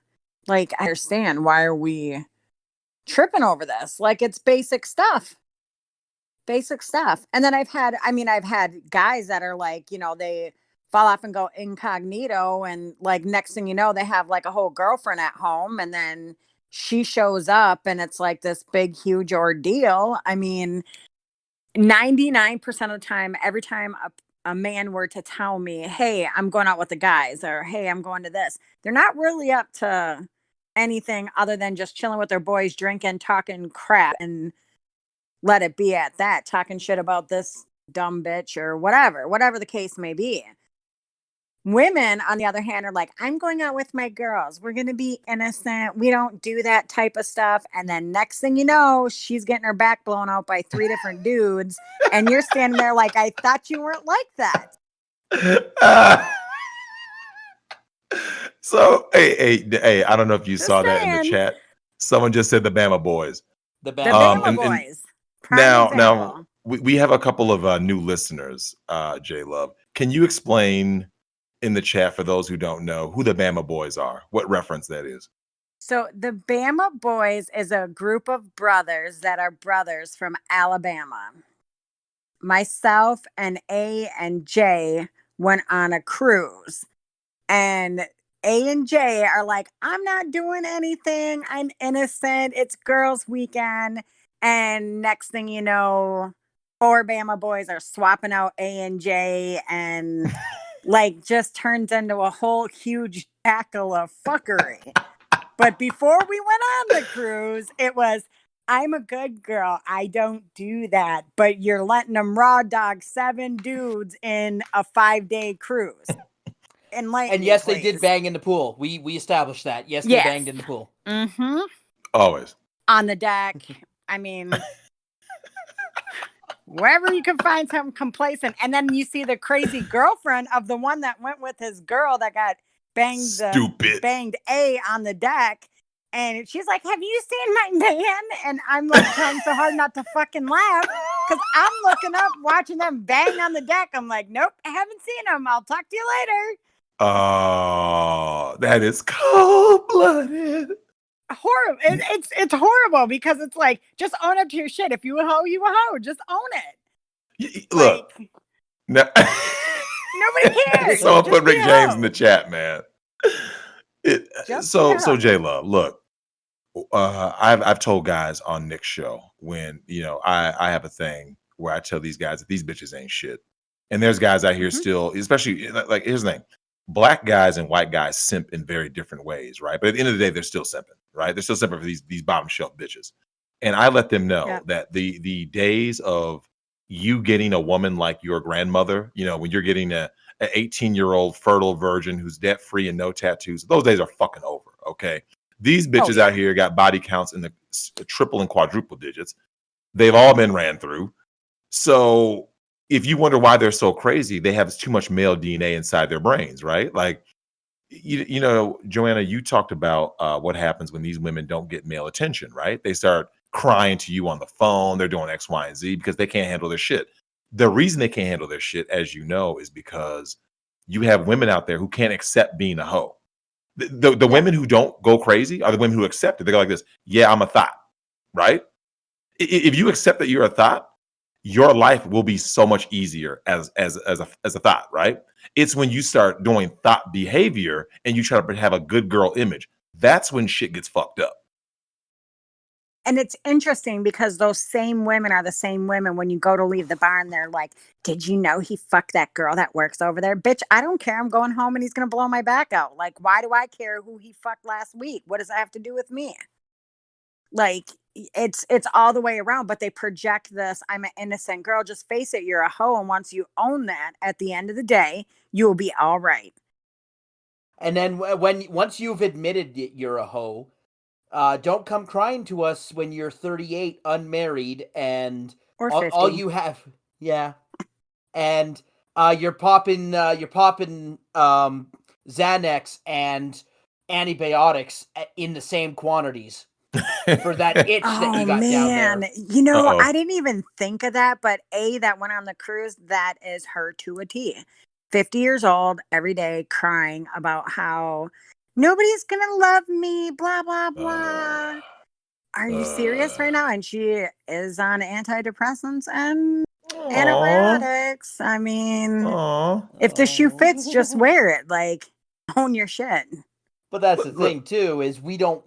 understand. Why are we tripping over this? Like, it's basic stuff. Basic stuff. And then I've had guys that are like, they fall off and go incognito. And like, next thing you know, they have like a whole girlfriend at home. And then she shows up and it's like this big, huge ordeal. I mean, 99% of the time, every time a man were to tell me, hey, I'm going out with the guys, or hey, I'm going to this, they're not really up to anything other than just chilling with their boys, drinking, talking crap, and let it be at that, talking shit about this dumb bitch or whatever the case may be. Women, on the other hand, are like, I'm going out with my girls. We're going to be innocent. We don't do that type of stuff. And then next thing you know, she's getting her back blown out by 3 different dudes. And you're standing there like, I thought you weren't like that. So, hey, I don't know if you saw that in the chat. Someone just said the Bama boys. The Bama boys. Now, we have a couple of new listeners, J Love. Can you explain in the chat, for those who don't know, who the Bama boys are, what reference that is? So the Bama boys is a group of brothers that are brothers from Alabama. Myself and A and J went on a cruise, and A and J are like, I'm not doing anything. I'm innocent. It's girls' weekend. And next thing you know, 4 Bama boys are swapping out A and J, and like just turns into a whole huge tackle of fuckery. But before we went on the cruise, it was, I'm a good girl. I don't do that. But you're letting them raw dog 7 dudes in a 5-day cruise. And yes, they did bang in the pool. We established that. Yes, they banged in the pool. Mm-hmm. Always. On the deck. I mean, wherever you can find something complacent. And then you see the crazy girlfriend of the one that went with his girl that got banged A on the deck. And she's like, have you seen my man? And I'm like trying so hard not to fucking laugh because I'm looking up, watching them bang on the deck. I'm like, nope, I haven't seen him. I'll talk to you later. Oh, that is cold-blooded. Horrible. It's horrible because it's like, just own up to your shit. If you a hoe, you a hoe. Just own it. Look, nobody cares. Someone put Rick James in the chat, man. So J Love, look, I've told guys on Nick's show when I have a thing where I tell these guys that these bitches ain't shit, and there's guys out here still, especially like here's the thing. Black guys and white guys simp in very different ways, right? But at the end of the day, they're still simping, right? They're still simping for these bottom shelf bitches. And I let them know that the days of you getting a woman like your grandmother, when you're getting an 18-year-old fertile virgin who's debt free and no tattoos, those days are fucking over. Okay, these bitches out here got body counts in the triple and quadruple digits. They've all been ran through. So if you wonder why they're so crazy, they have too much male DNA inside their brains, right? Like, Joanna, you talked about what happens when these women don't get male attention, right? They start crying to you on the phone. They're doing X, Y, and Z because they can't handle their shit. The reason they can't handle their shit, as you know, is because you have women out there who can't accept being a hoe. The women who don't go crazy are the women who accept it. They go like this, yeah, I'm a thought, right? If you accept that you're a thought, your life will be so much easier as a thought, right? It's when you start doing thought behavior and you try to have a good girl image. That's when shit gets fucked up. And it's interesting because those same women are the same women when you go to leave the barn, they're like, did you know he fucked that girl that works over there? Bitch, I don't care. I'm going home and he's going to blow my back out. Like, why do I care who he fucked last week? What does that have to do with me? Like, it's all the way around, but they project this, I'm an innocent girl. Just face it, you're a hoe. And once you own that, at the end of the day, you will be all right. And then once you've admitted that you're a hoe, don't come crying to us when you're 38, unmarried, and or all you have, and you're popping Xanax and antibiotics in the same quantities for that itch that you got down there. I didn't even think of that, but that went on the cruise, that is her to a T. 50 years old every day crying about how nobody's gonna love me, blah blah blah. Are you serious right now? And she is on antidepressants and antibiotics. I mean, if the shoe fits, just wear it. Like, own your shit. But that's the thing too, is we don't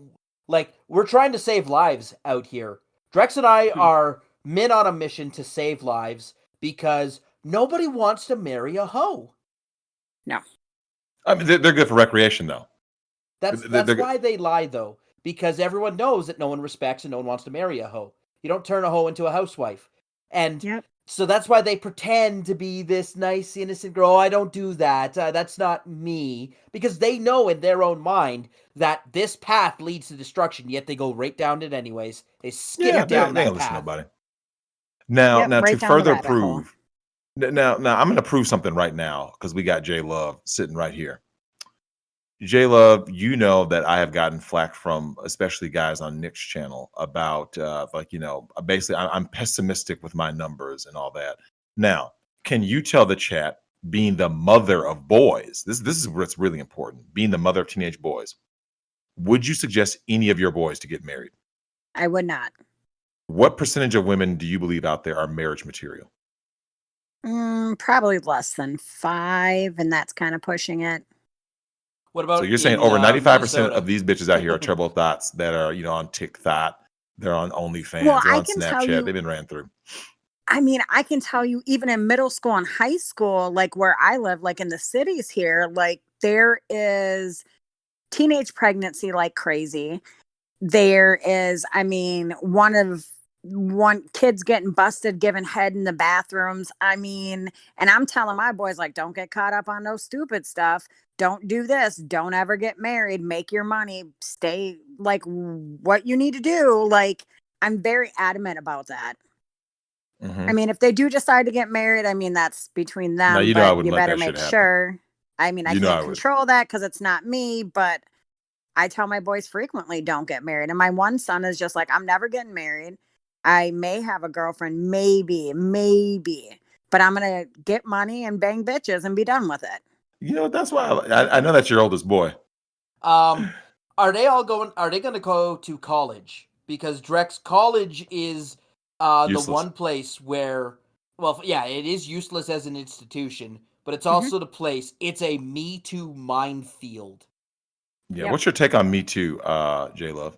we're trying to save lives out here. Drex and I are men on a mission to save lives because nobody wants to marry a hoe. No. I mean, they're good for recreation, though. That's why they lie, though, because everyone knows that no one respects and no one wants to marry a hoe. You don't turn a hoe into a housewife. And so that's why they pretend to be this nice, innocent girl. Oh, I don't do that. That's not me. Because they know in their own mind that this path leads to destruction, yet they go right down it anyways. They skip down that path. Listen to nobody. Now, right to further prove, now I'm going to prove something right now because we got J Love sitting right here. J Love, you know that I have gotten flack from especially guys on Nick's channel about basically I'm pessimistic with my numbers and all that. Now, can you tell the chat, being the mother of boys, this is what's really important, being the mother of teenage boys, would you suggest any of your boys to get married? I would not. What percentage of women do you believe out there are marriage material? Probably less than 5, and that's kind of pushing it. What about so you're saying over 95% of these bitches out here are terrible thoughts that are, on TikTok, they're on OnlyFans, they're on Snapchat, they've been ran through. I mean, I can tell you, even in middle school and high school, like where I live, like in the cities here, like there is teenage pregnancy like crazy. There is, I mean, one kids getting busted giving head in the bathrooms. I mean, and I'm telling my boys, like, don't get caught up on no stupid stuff. Don't do this. Don't ever get married. Make your money. Stay like what you need to do. Like, I'm very adamant about that. I mean, if they do decide to get married, I mean, that's between them. No, but you better make sure. I mean, I can't control that because it's not me, but I tell my boys frequently, don't get married. And my one son is just like, I'm never getting married. I may have a girlfriend, maybe, but I'm going to get money and bang bitches and be done with it. That's why I know that's your oldest boy. Are they going to go to college? Because Drex, college is the one place where, it is useless as an institution, but it's also the place, it's a Me Too minefield. Yeah. What's your take on Me Too, J Love?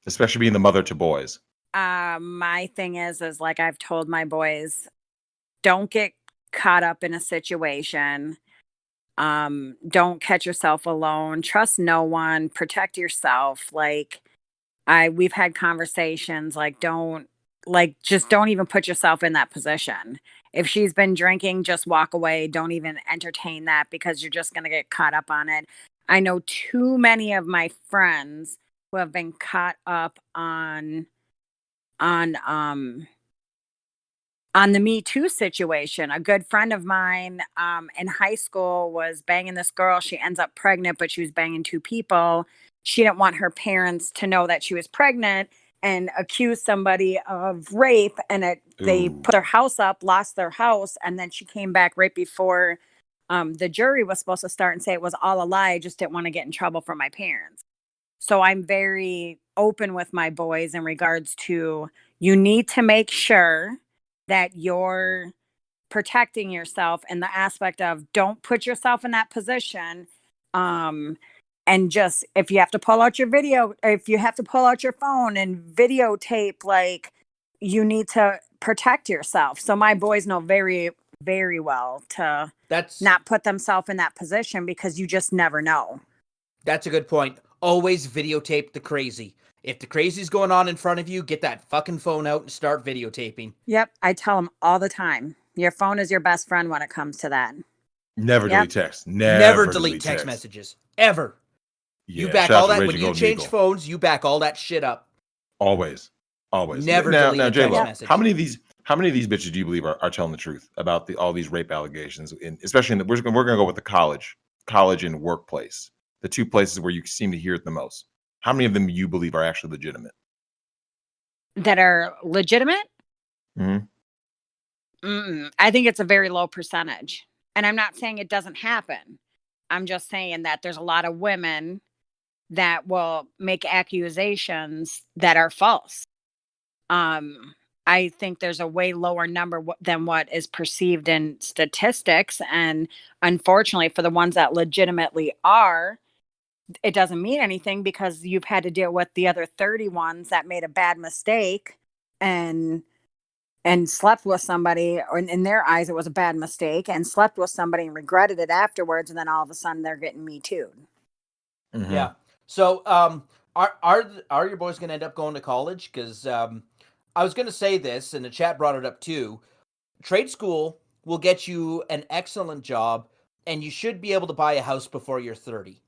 Especially being the mother to boys. My thing is like I've told my boys, don't get caught up in a situation. Don't catch yourself alone. Trust no one. Protect yourself. Like we've had conversations like just don't even put yourself in that position. If she's been drinking, just walk away. Don't even entertain that because you're just going to get caught up on it. I know too many of my friends who have been caught up on the Me Too situation. A good friend of mine in high school was banging this girl. She ends up pregnant, but she was banging 2 people. She didn't want her parents to know that she was pregnant and accused somebody of rape. And they put their house up, lost their house. And then she came back right before the jury was supposed to start and say it was all a lie. I just didn't want to get in trouble for my parents. So I'm very open with my boys in regards to, you need to make sure that you're protecting yourself in the aspect of don't put yourself in that position. And just, if you have to pull out your video, if you have to pull out your phone and videotape, like you need to protect yourself. So my boys know very, very well to not put themselves in that position because you just never know. That's a good point. Always videotape the crazy. If the crazy's going on in front of you, get that fucking phone out and start videotaping. Yep. I tell them all the time, your phone is your best friend when it comes to that. Never delete text. Never delete text messages. Ever. Yeah, you back all that. When you change phones, you back all that shit up. Always. Never delete a text message. How many of these bitches do you believe are telling the truth about all these rape allegations? Especially we're going to go with the college and workplace, the 2 places where you seem to hear it the most. How many of them you believe are actually legitimate? That are legitimate? I think it's a very low percentage. And I'm not saying it doesn't happen. I'm just saying that there's a lot of women that will make accusations that are false. I think there's a way lower number than what is perceived in statistics. And unfortunately, for the ones that legitimately are, it doesn't mean anything because you've had to deal with the other 30 ones that made a bad mistake and slept with somebody, or in their eyes it was a bad mistake, and slept with somebody and regretted it afterwards, and then all of a sudden they're getting Me Too'd. Mhm. Yeah. So, are your boys going to end up going to college? Because I was going to say this, and the chat brought it up too. Trade school will get you an excellent job, and you should be able to buy a house before you're 30.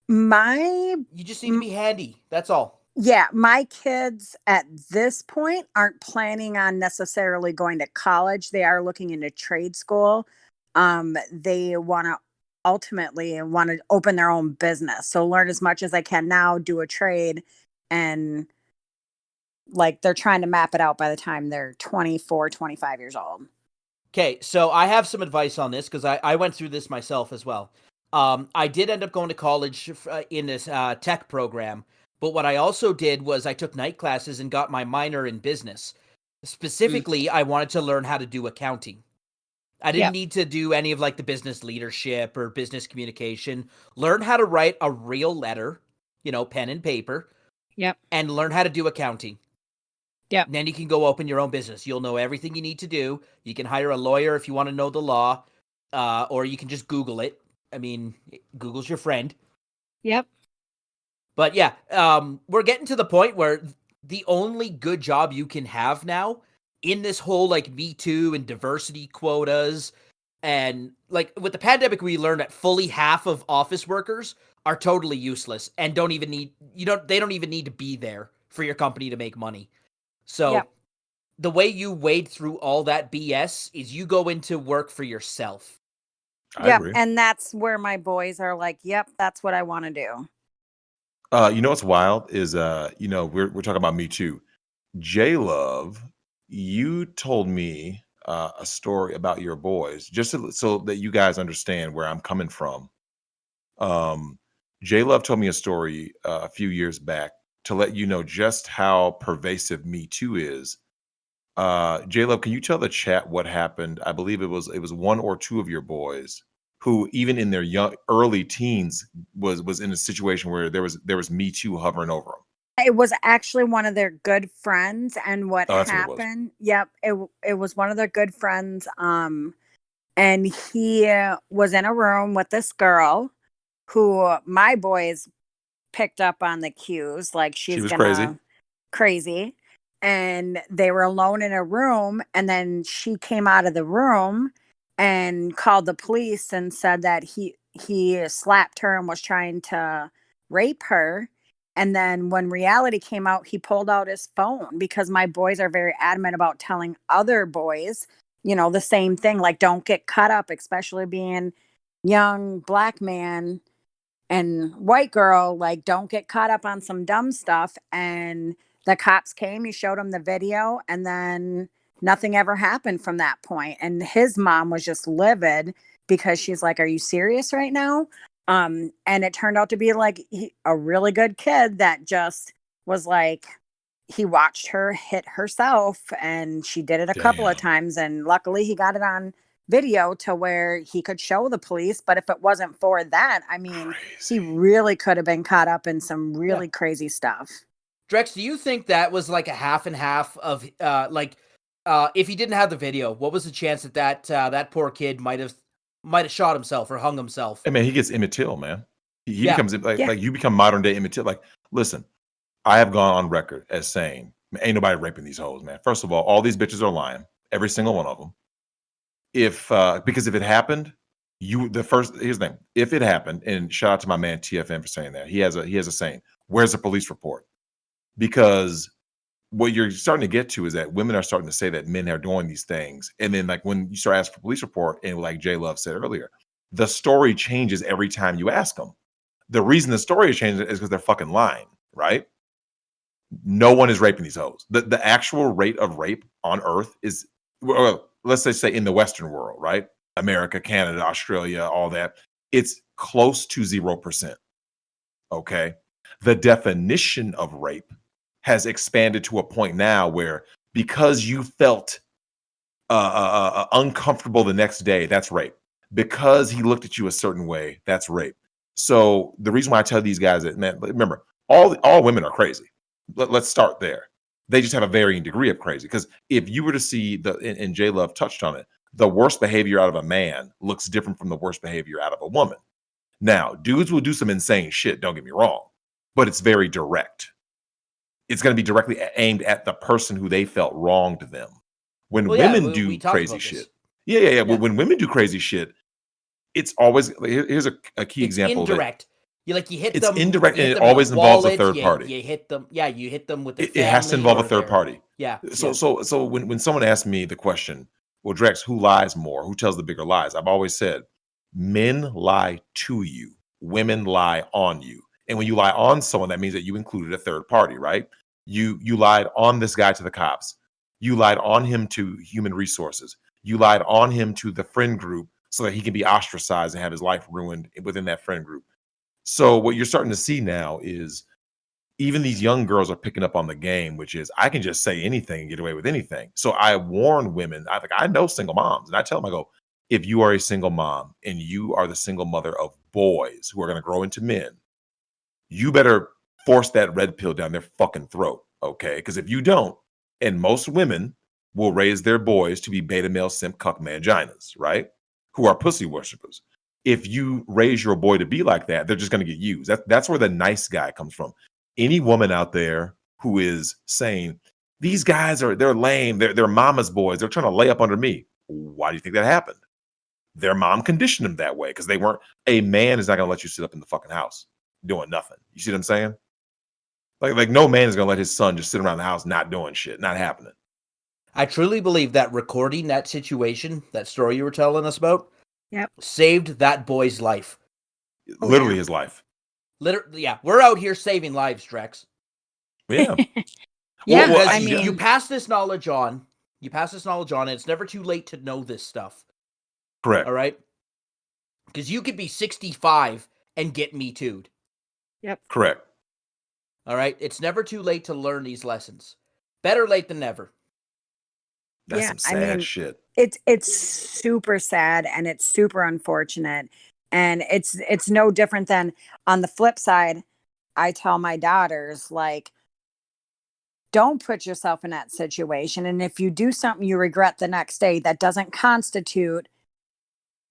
You just need to be handy. That's all. Yeah, my kids at this point aren't planning on necessarily going to college. They are looking into trade school. They ultimately want to open their own business. So learn as much as I can now, do a trade, and like they're trying to map it out by the time they're 24, 25 years old. Okay, so I have some advice on this because I went through this myself as well. I did end up going to college in this tech program, but what I also did was I took night classes and got my minor in business. Specifically, I wanted to learn how to do accounting. I didn't need to do any of like the business leadership or business communication. Learn how to write a real letter, pen and paper. Yep. And learn how to do accounting. Yep. And then you can go open your own business. You'll know everything you need to do. You can hire a lawyer if you want to know the law, or you can just Google it. I mean, Google's your friend. Yep. But yeah, we're getting to the point where the only good job you can have now in this whole like Me Too and diversity quotas, and like with the pandemic, we learned that fully half of office workers are totally useless and don't even need to be there for your company to make money. So the way you wade through all that BS is you go into work for yourself. I agree. And that's where my boys are like, yep, that's what I want to do. You know what's wild is we're talking about Me Too. J Love, you told me a story about your boys, just so that you guys understand where I'm coming from. J Love told me a story a few years back to let you know just how pervasive Me Too is. J Love, can you tell the chat what happened? I believe it was one or two of your boys who, even in their early teens, was in a situation where there was Me Too hovering over them. It was actually one of their good friends, and what What happened? Yep, it was one of their good friends. And he was in a room with this girl who my boys picked up on the cues, like she was crazy. And they were alone in a room, and then she came out of the room and called the police and said that he slapped her and was trying to rape her. And then when reality came out, he pulled out his phone, because my boys are very adamant about telling other boys, the same thing, like don't get caught up, especially being young Black man and white girl, like don't get caught up on some dumb stuff. And the cops came, he showed him the video, and then nothing ever happened from that point. And his mom was just livid because she's like, are you serious right now? And it turned out to be like a really good kid that just was like, he watched her hit herself, and she did it a couple of times. And luckily he got it on video to where he could show the police. But if it wasn't for that, I mean, he really could have been caught up in some really crazy stuff. Drex, do you think that was like a half and half of if he didn't have the video, what was the chance that poor kid might have shot himself or hung himself? Hey man, he gets Emmett Till, man. He becomes like you become modern day Emmett Till. Like, listen, I have gone on record as saying, ain't nobody raping these hoes, man. First of all these bitches are lying, every single one of them. Because if it happened, here's the thing. If it happened, and shout out to my man TFN for saying that. He has a saying, where's the police report? Because what you're starting to get to is that women are starting to say that men are doing these things. And then like when you start asking for police report, and like J Love said earlier, the story changes every time you ask them. The reason the story is changing is because they're fucking lying, right? No one is raping these hoes. The actual rate of rape on earth is, well, let's say in the Western world, right? America, Canada, Australia, all that, it's close to 0%. Okay. The definition of rape has expanded to a point now where because you felt uncomfortable the next day, that's rape. Because he looked at you a certain way, that's rape. So the reason why I tell these guys that, man, remember, all women are crazy. Let's start there. They just have a varying degree of crazy. Because if you were to see and J Love touched on it, the worst behavior out of a man looks different from the worst behavior out of a woman. Now, dudes will do some insane shit, don't get me wrong, but it's very direct. It's going to be directly aimed at the person who they felt wronged them. When women do crazy shit. Yeah. When women do crazy shit, it's always, here's a key example. Indirect. You hit them. It's indirect, and it always involves a third party. You hit them. Yeah, you hit them with the it has to involve a third party. Yeah. So when someone asks me the question, well, Drex, who lies more? Who tells the bigger lies? I've always said, men lie to you, women lie on you. And when you lie on someone, that means that you included a third party, right? You lied on this guy to the cops. You lied on him to human resources. You lied on him to the friend group so that he can be ostracized and have his life ruined within that friend group. So what you're starting to see now is even these young girls are picking up on the game, which is I can just say anything and get away with anything. So I warn women. I know single moms, and I tell them, I go, if you are a single mom and you are the single mother of boys who are going to grow into men, you better force that red pill down their fucking throat, okay? Because if you don't, and most women will raise their boys to be beta male simp cuck manginas, right? Who are pussy worshippers. If you raise your boy to be like that, they're just going to get used. That's where the nice guy comes from. Any woman out there who is saying, these guys they're lame, they're mama's boys, they're trying to lay up under me. Why do you think that happened? Their mom conditioned them that way because they weren't. A man is not going to let you sit up in the fucking house doing nothing. You see what I'm saying? Like no man is going to let his son just sit around the house not doing shit, not happening. I truly believe that recording that situation, that story you were telling us about, saved that boy's life. Literally his life. Literally, yeah. We're out here saving lives, Drex. Yeah. Well, I mean, you pass this knowledge on. And it's never too late to know this stuff. Correct. All right? Because you could be 65 and get Me Too'd. Yep. Correct. All right? It's never too late to learn these lessons. Better late than never. That's some sad shit. It's super sad and it's super unfortunate. And it's no different than on the flip side, I tell my daughters, like, don't put yourself in that situation. And if you do something you regret the next day, that doesn't constitute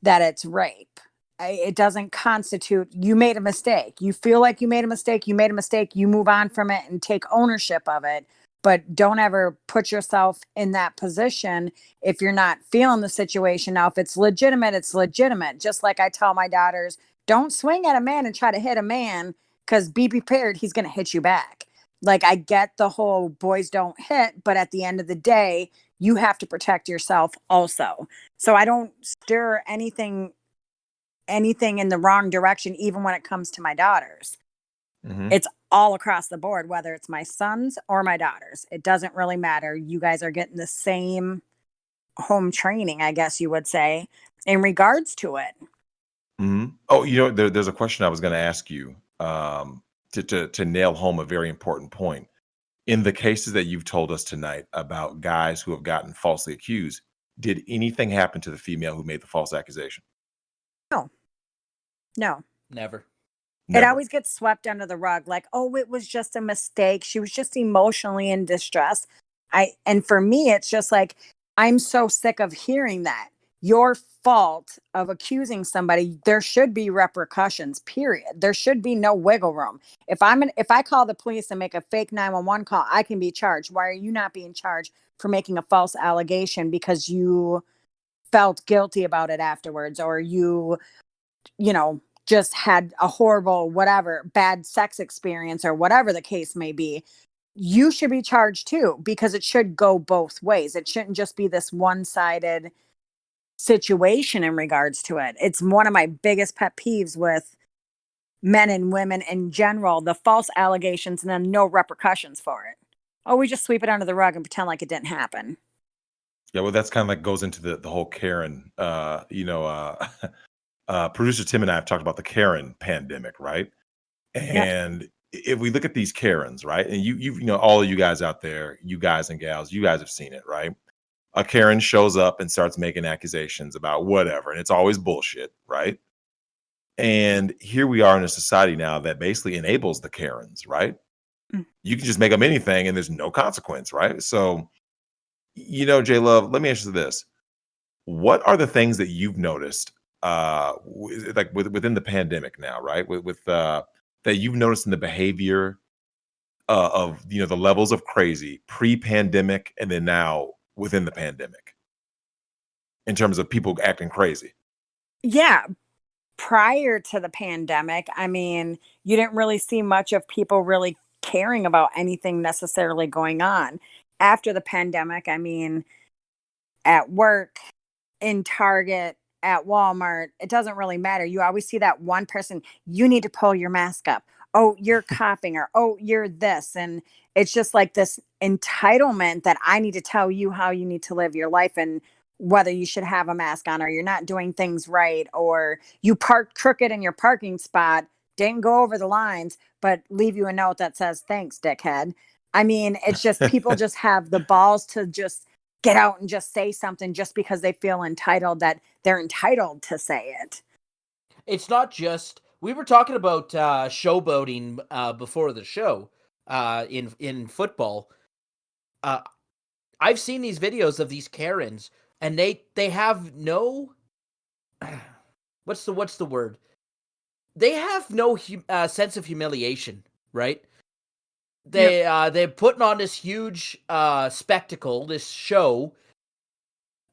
that it's rape. It doesn't constitute you made a mistake. You feel like you made a mistake, you move on from it and take ownership of it. But don't ever put yourself in that position if you're not feeling the situation. Now, if it's legitimate, it's legitimate. Just like I tell my daughters, don't swing at a man and try to hit a man because be prepared, he's going to hit you back. Like, I get the whole boys don't hit, but at the end of the day, you have to protect yourself also. So I don't steer anything in the wrong direction, even when it comes to my daughters. Mm-hmm. It's all across the board, whether it's my sons or my daughters. It doesn't really matter. You guys are getting the same home training, I guess you would say, in regards to it. Mm-hmm. Oh, there's a question I was going to ask you to nail home a very important point. In the cases that you've told us tonight about guys who have gotten falsely accused, did anything happen to the female who made the false accusation? No. Never. It always gets swept under the rug. Like, oh, it was just a mistake. She was just emotionally in distress. And for me, it's just like, I'm so sick of hearing that. Your fault of accusing somebody, there should be repercussions, period. There should be no wiggle room. If I call the police and make a fake 911 call, I can be charged. Why are you not being charged for making a false allegation because you felt guilty about it afterwards, or you just had a horrible, bad sex experience or whatever the case may be? You should be charged too, because it should go both ways. It shouldn't just be this one-sided situation in regards to it. It's one of my biggest pet peeves with men and women in general, the false allegations and then no repercussions for it. Oh, we just sweep it under the rug and pretend like it didn't happen. Yeah, well, that's kind of like goes into the whole Karen. Producer Tim and I have talked about the Karen pandemic, right? Yep. And if we look at these Karens, right, and all of you guys out there, you guys and gals, you guys have seen it, right? A Karen shows up and starts making accusations about whatever, and it's always bullshit, right? And here we are in a society now that basically enables the Karens, right? Mm. You can just make up anything and there's no consequence, right? So, J Love, let me ask you this. What are the things that you've noticed within the pandemic now, right? That you've noticed in the behavior of the levels of crazy pre-pandemic and then now within the pandemic in terms of people acting crazy? Yeah. Prior to the pandemic, I mean, you didn't really see much of people really caring about anything necessarily going on. After the pandemic, I mean, at work, in Target, at Walmart, it doesn't really matter. You always see that one person, you need to pull your mask up. Oh, you're coughing, or oh, you're this. And it's just like this entitlement that I need to tell you how you need to live your life and whether you should have a mask on or you're not doing things right, or you parked crooked in your parking spot, didn't go over the lines, but leave you a note that says, thanks, dickhead. I mean, it's just people just have the balls to just get out and just say something just because they feel entitled that they're entitled to say it. It's not just, we were talking about showboating before the show in football. I've seen these videos of these Karens, and they have no what's the word? They have no sense of humiliation, right? They're putting on this huge spectacle, this show.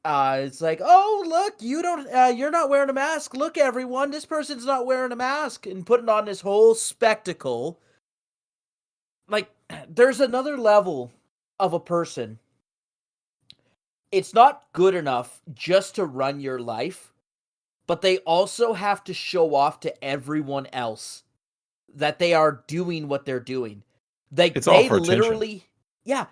It's like, oh look, you're not wearing a mask. Look, everyone, this person's not wearing a mask, and putting on this whole spectacle. Like, there's another level of a person. It's not good enough just to run your life, but they also have to show off to everyone else that they are doing what they're doing. It's all They for attention. literally, yeah,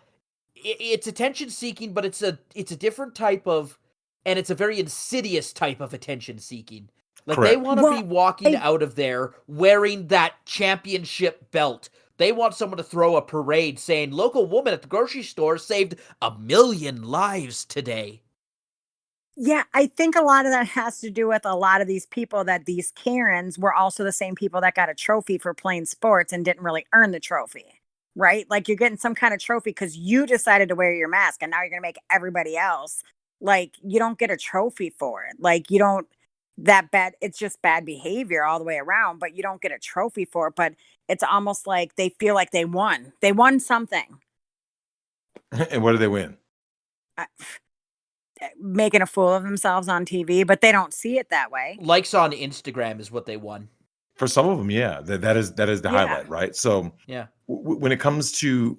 it's attention seeking, but it's a different type of, and it's a very insidious type of attention seeking. Like, they Correct. want to be walking out of there wearing that championship belt. They want someone to throw a parade saying, local woman at the grocery store saved 1 million lives today. Yeah, I think a lot of that has to do with a lot of these people, that these Karens were also the same people that got a trophy for playing sports and didn't really earn the trophy, right? Like, you're getting some kind of trophy because you decided to wear your mask, and now you're going to make everybody else. Like, you don't get a trophy for it. Like, you don't, that bad. It's just bad behavior all the way around, but you don't get a trophy for it. But it's almost like they feel like they won. They won something. And what did they win? Making a fool of themselves on TV, but they don't see it that way. Likes on Instagram is what they won. For some of them, yeah, that is the highlight, right? So yeah, when it comes to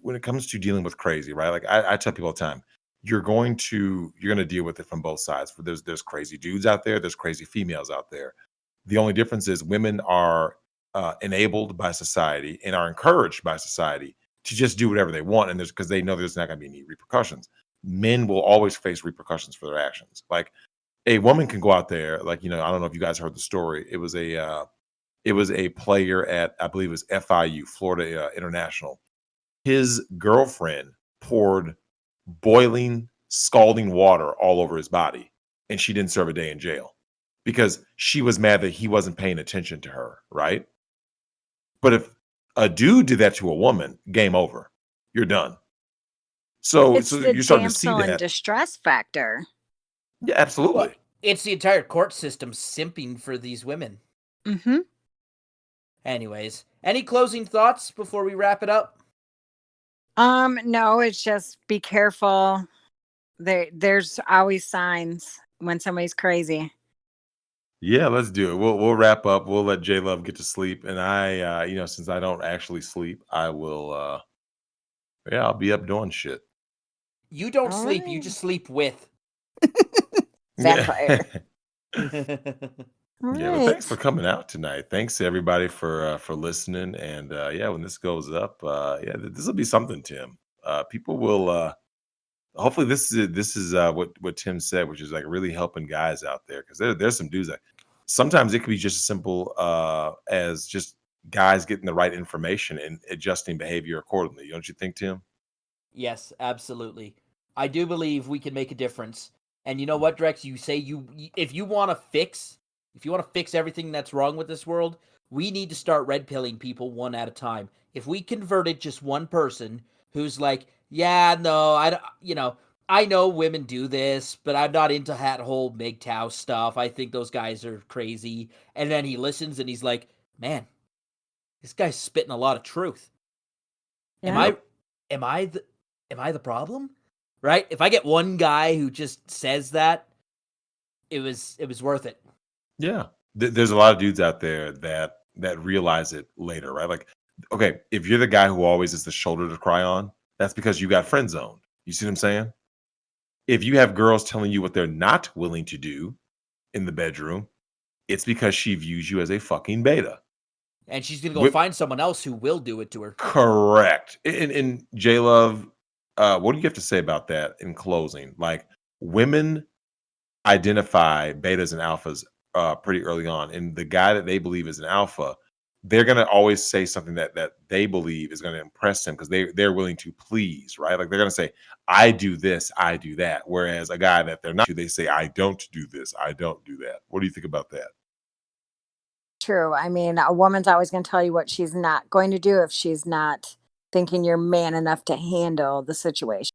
dealing with crazy, right? Like I tell people all the time, you're going to deal with it from both sides. For there's crazy dudes out there, there's crazy females out there. The only difference is women are enabled by society and are encouraged by society to just do whatever they want, and because they know there's not going to be any repercussions. Men will always face repercussions for their actions. Like, a woman can go out there, like, I don't know if you guys heard the story. It was a player at, I believe it was FIU, Florida International. His girlfriend poured boiling, scalding water all over his body, and she didn't serve a day in jail because she was mad that he wasn't paying attention to her, right? But if a dude did that to a woman, game over. You're done. So you're starting to see that. And distress factor. Yeah, absolutely. Well, it's the entire court system simping for these women. Mm-hmm. Anyways, any closing thoughts before we wrap it up? No, it's just be careful. There's always signs when somebody's crazy. Yeah, let's do it. We'll wrap up. We'll let J Love get to sleep, and I, since I don't actually sleep, I will. I'll be up doing shit. You don't sleep. You just sleep with. Vampire. Yeah, but thanks for coming out tonight. Thanks to everybody for listening. And when this goes up, this will be something, Tim. People will hopefully this is what Tim said, which is like really helping guys out there, because there's some dudes that sometimes it could be just as simple as just guys getting the right information and adjusting behavior accordingly. Don't you think, Tim? Yes, absolutely. I do believe we can make a difference. And you know what, Drex? You say if you want to fix everything that's wrong with this world, we need to start red pilling people one at a time. If we converted just one person who's like, yeah, no, I know women do this, but I'm not into that whole Migtown stuff. I think those guys are crazy. And then he listens and he's like, man, this guy's spitting a lot of truth. Yeah. Am I the problem? Right? If I get one guy who just says that, it was worth it. Yeah. There's a lot of dudes out there that realize it later, right? Like, okay, if you're the guy who always is the shoulder to cry on, that's because you got friend zoned. You see what I'm saying? If you have girls telling you what they're not willing to do in the bedroom, it's because she views you as a fucking beta. And she's going to go find someone else who will do it to her. Correct. And J-Love, what do you have to say about that in closing? Like, women identify betas and alphas pretty early on. And the guy that they believe is an alpha, they're going to always say something that they believe is going to impress them because they're willing to please, right? Like, they're going to say, I do this, I do that. Whereas a guy that they're not, they say, I don't do this, I don't do that. What do you think about that? True. I mean, a woman's always going to tell you what she's not going to do if she's not thinking you're man enough to handle the situation.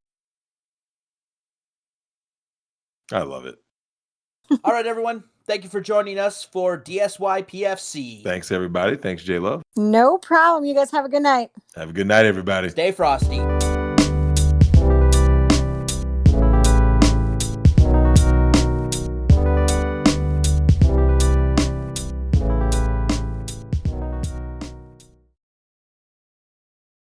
I love it. All right, everyone. Thank you for joining us for DSYPFC. Thanks, everybody. Thanks, J-Love. No problem. You guys have a good night. Have a good night, everybody. Stay frosty.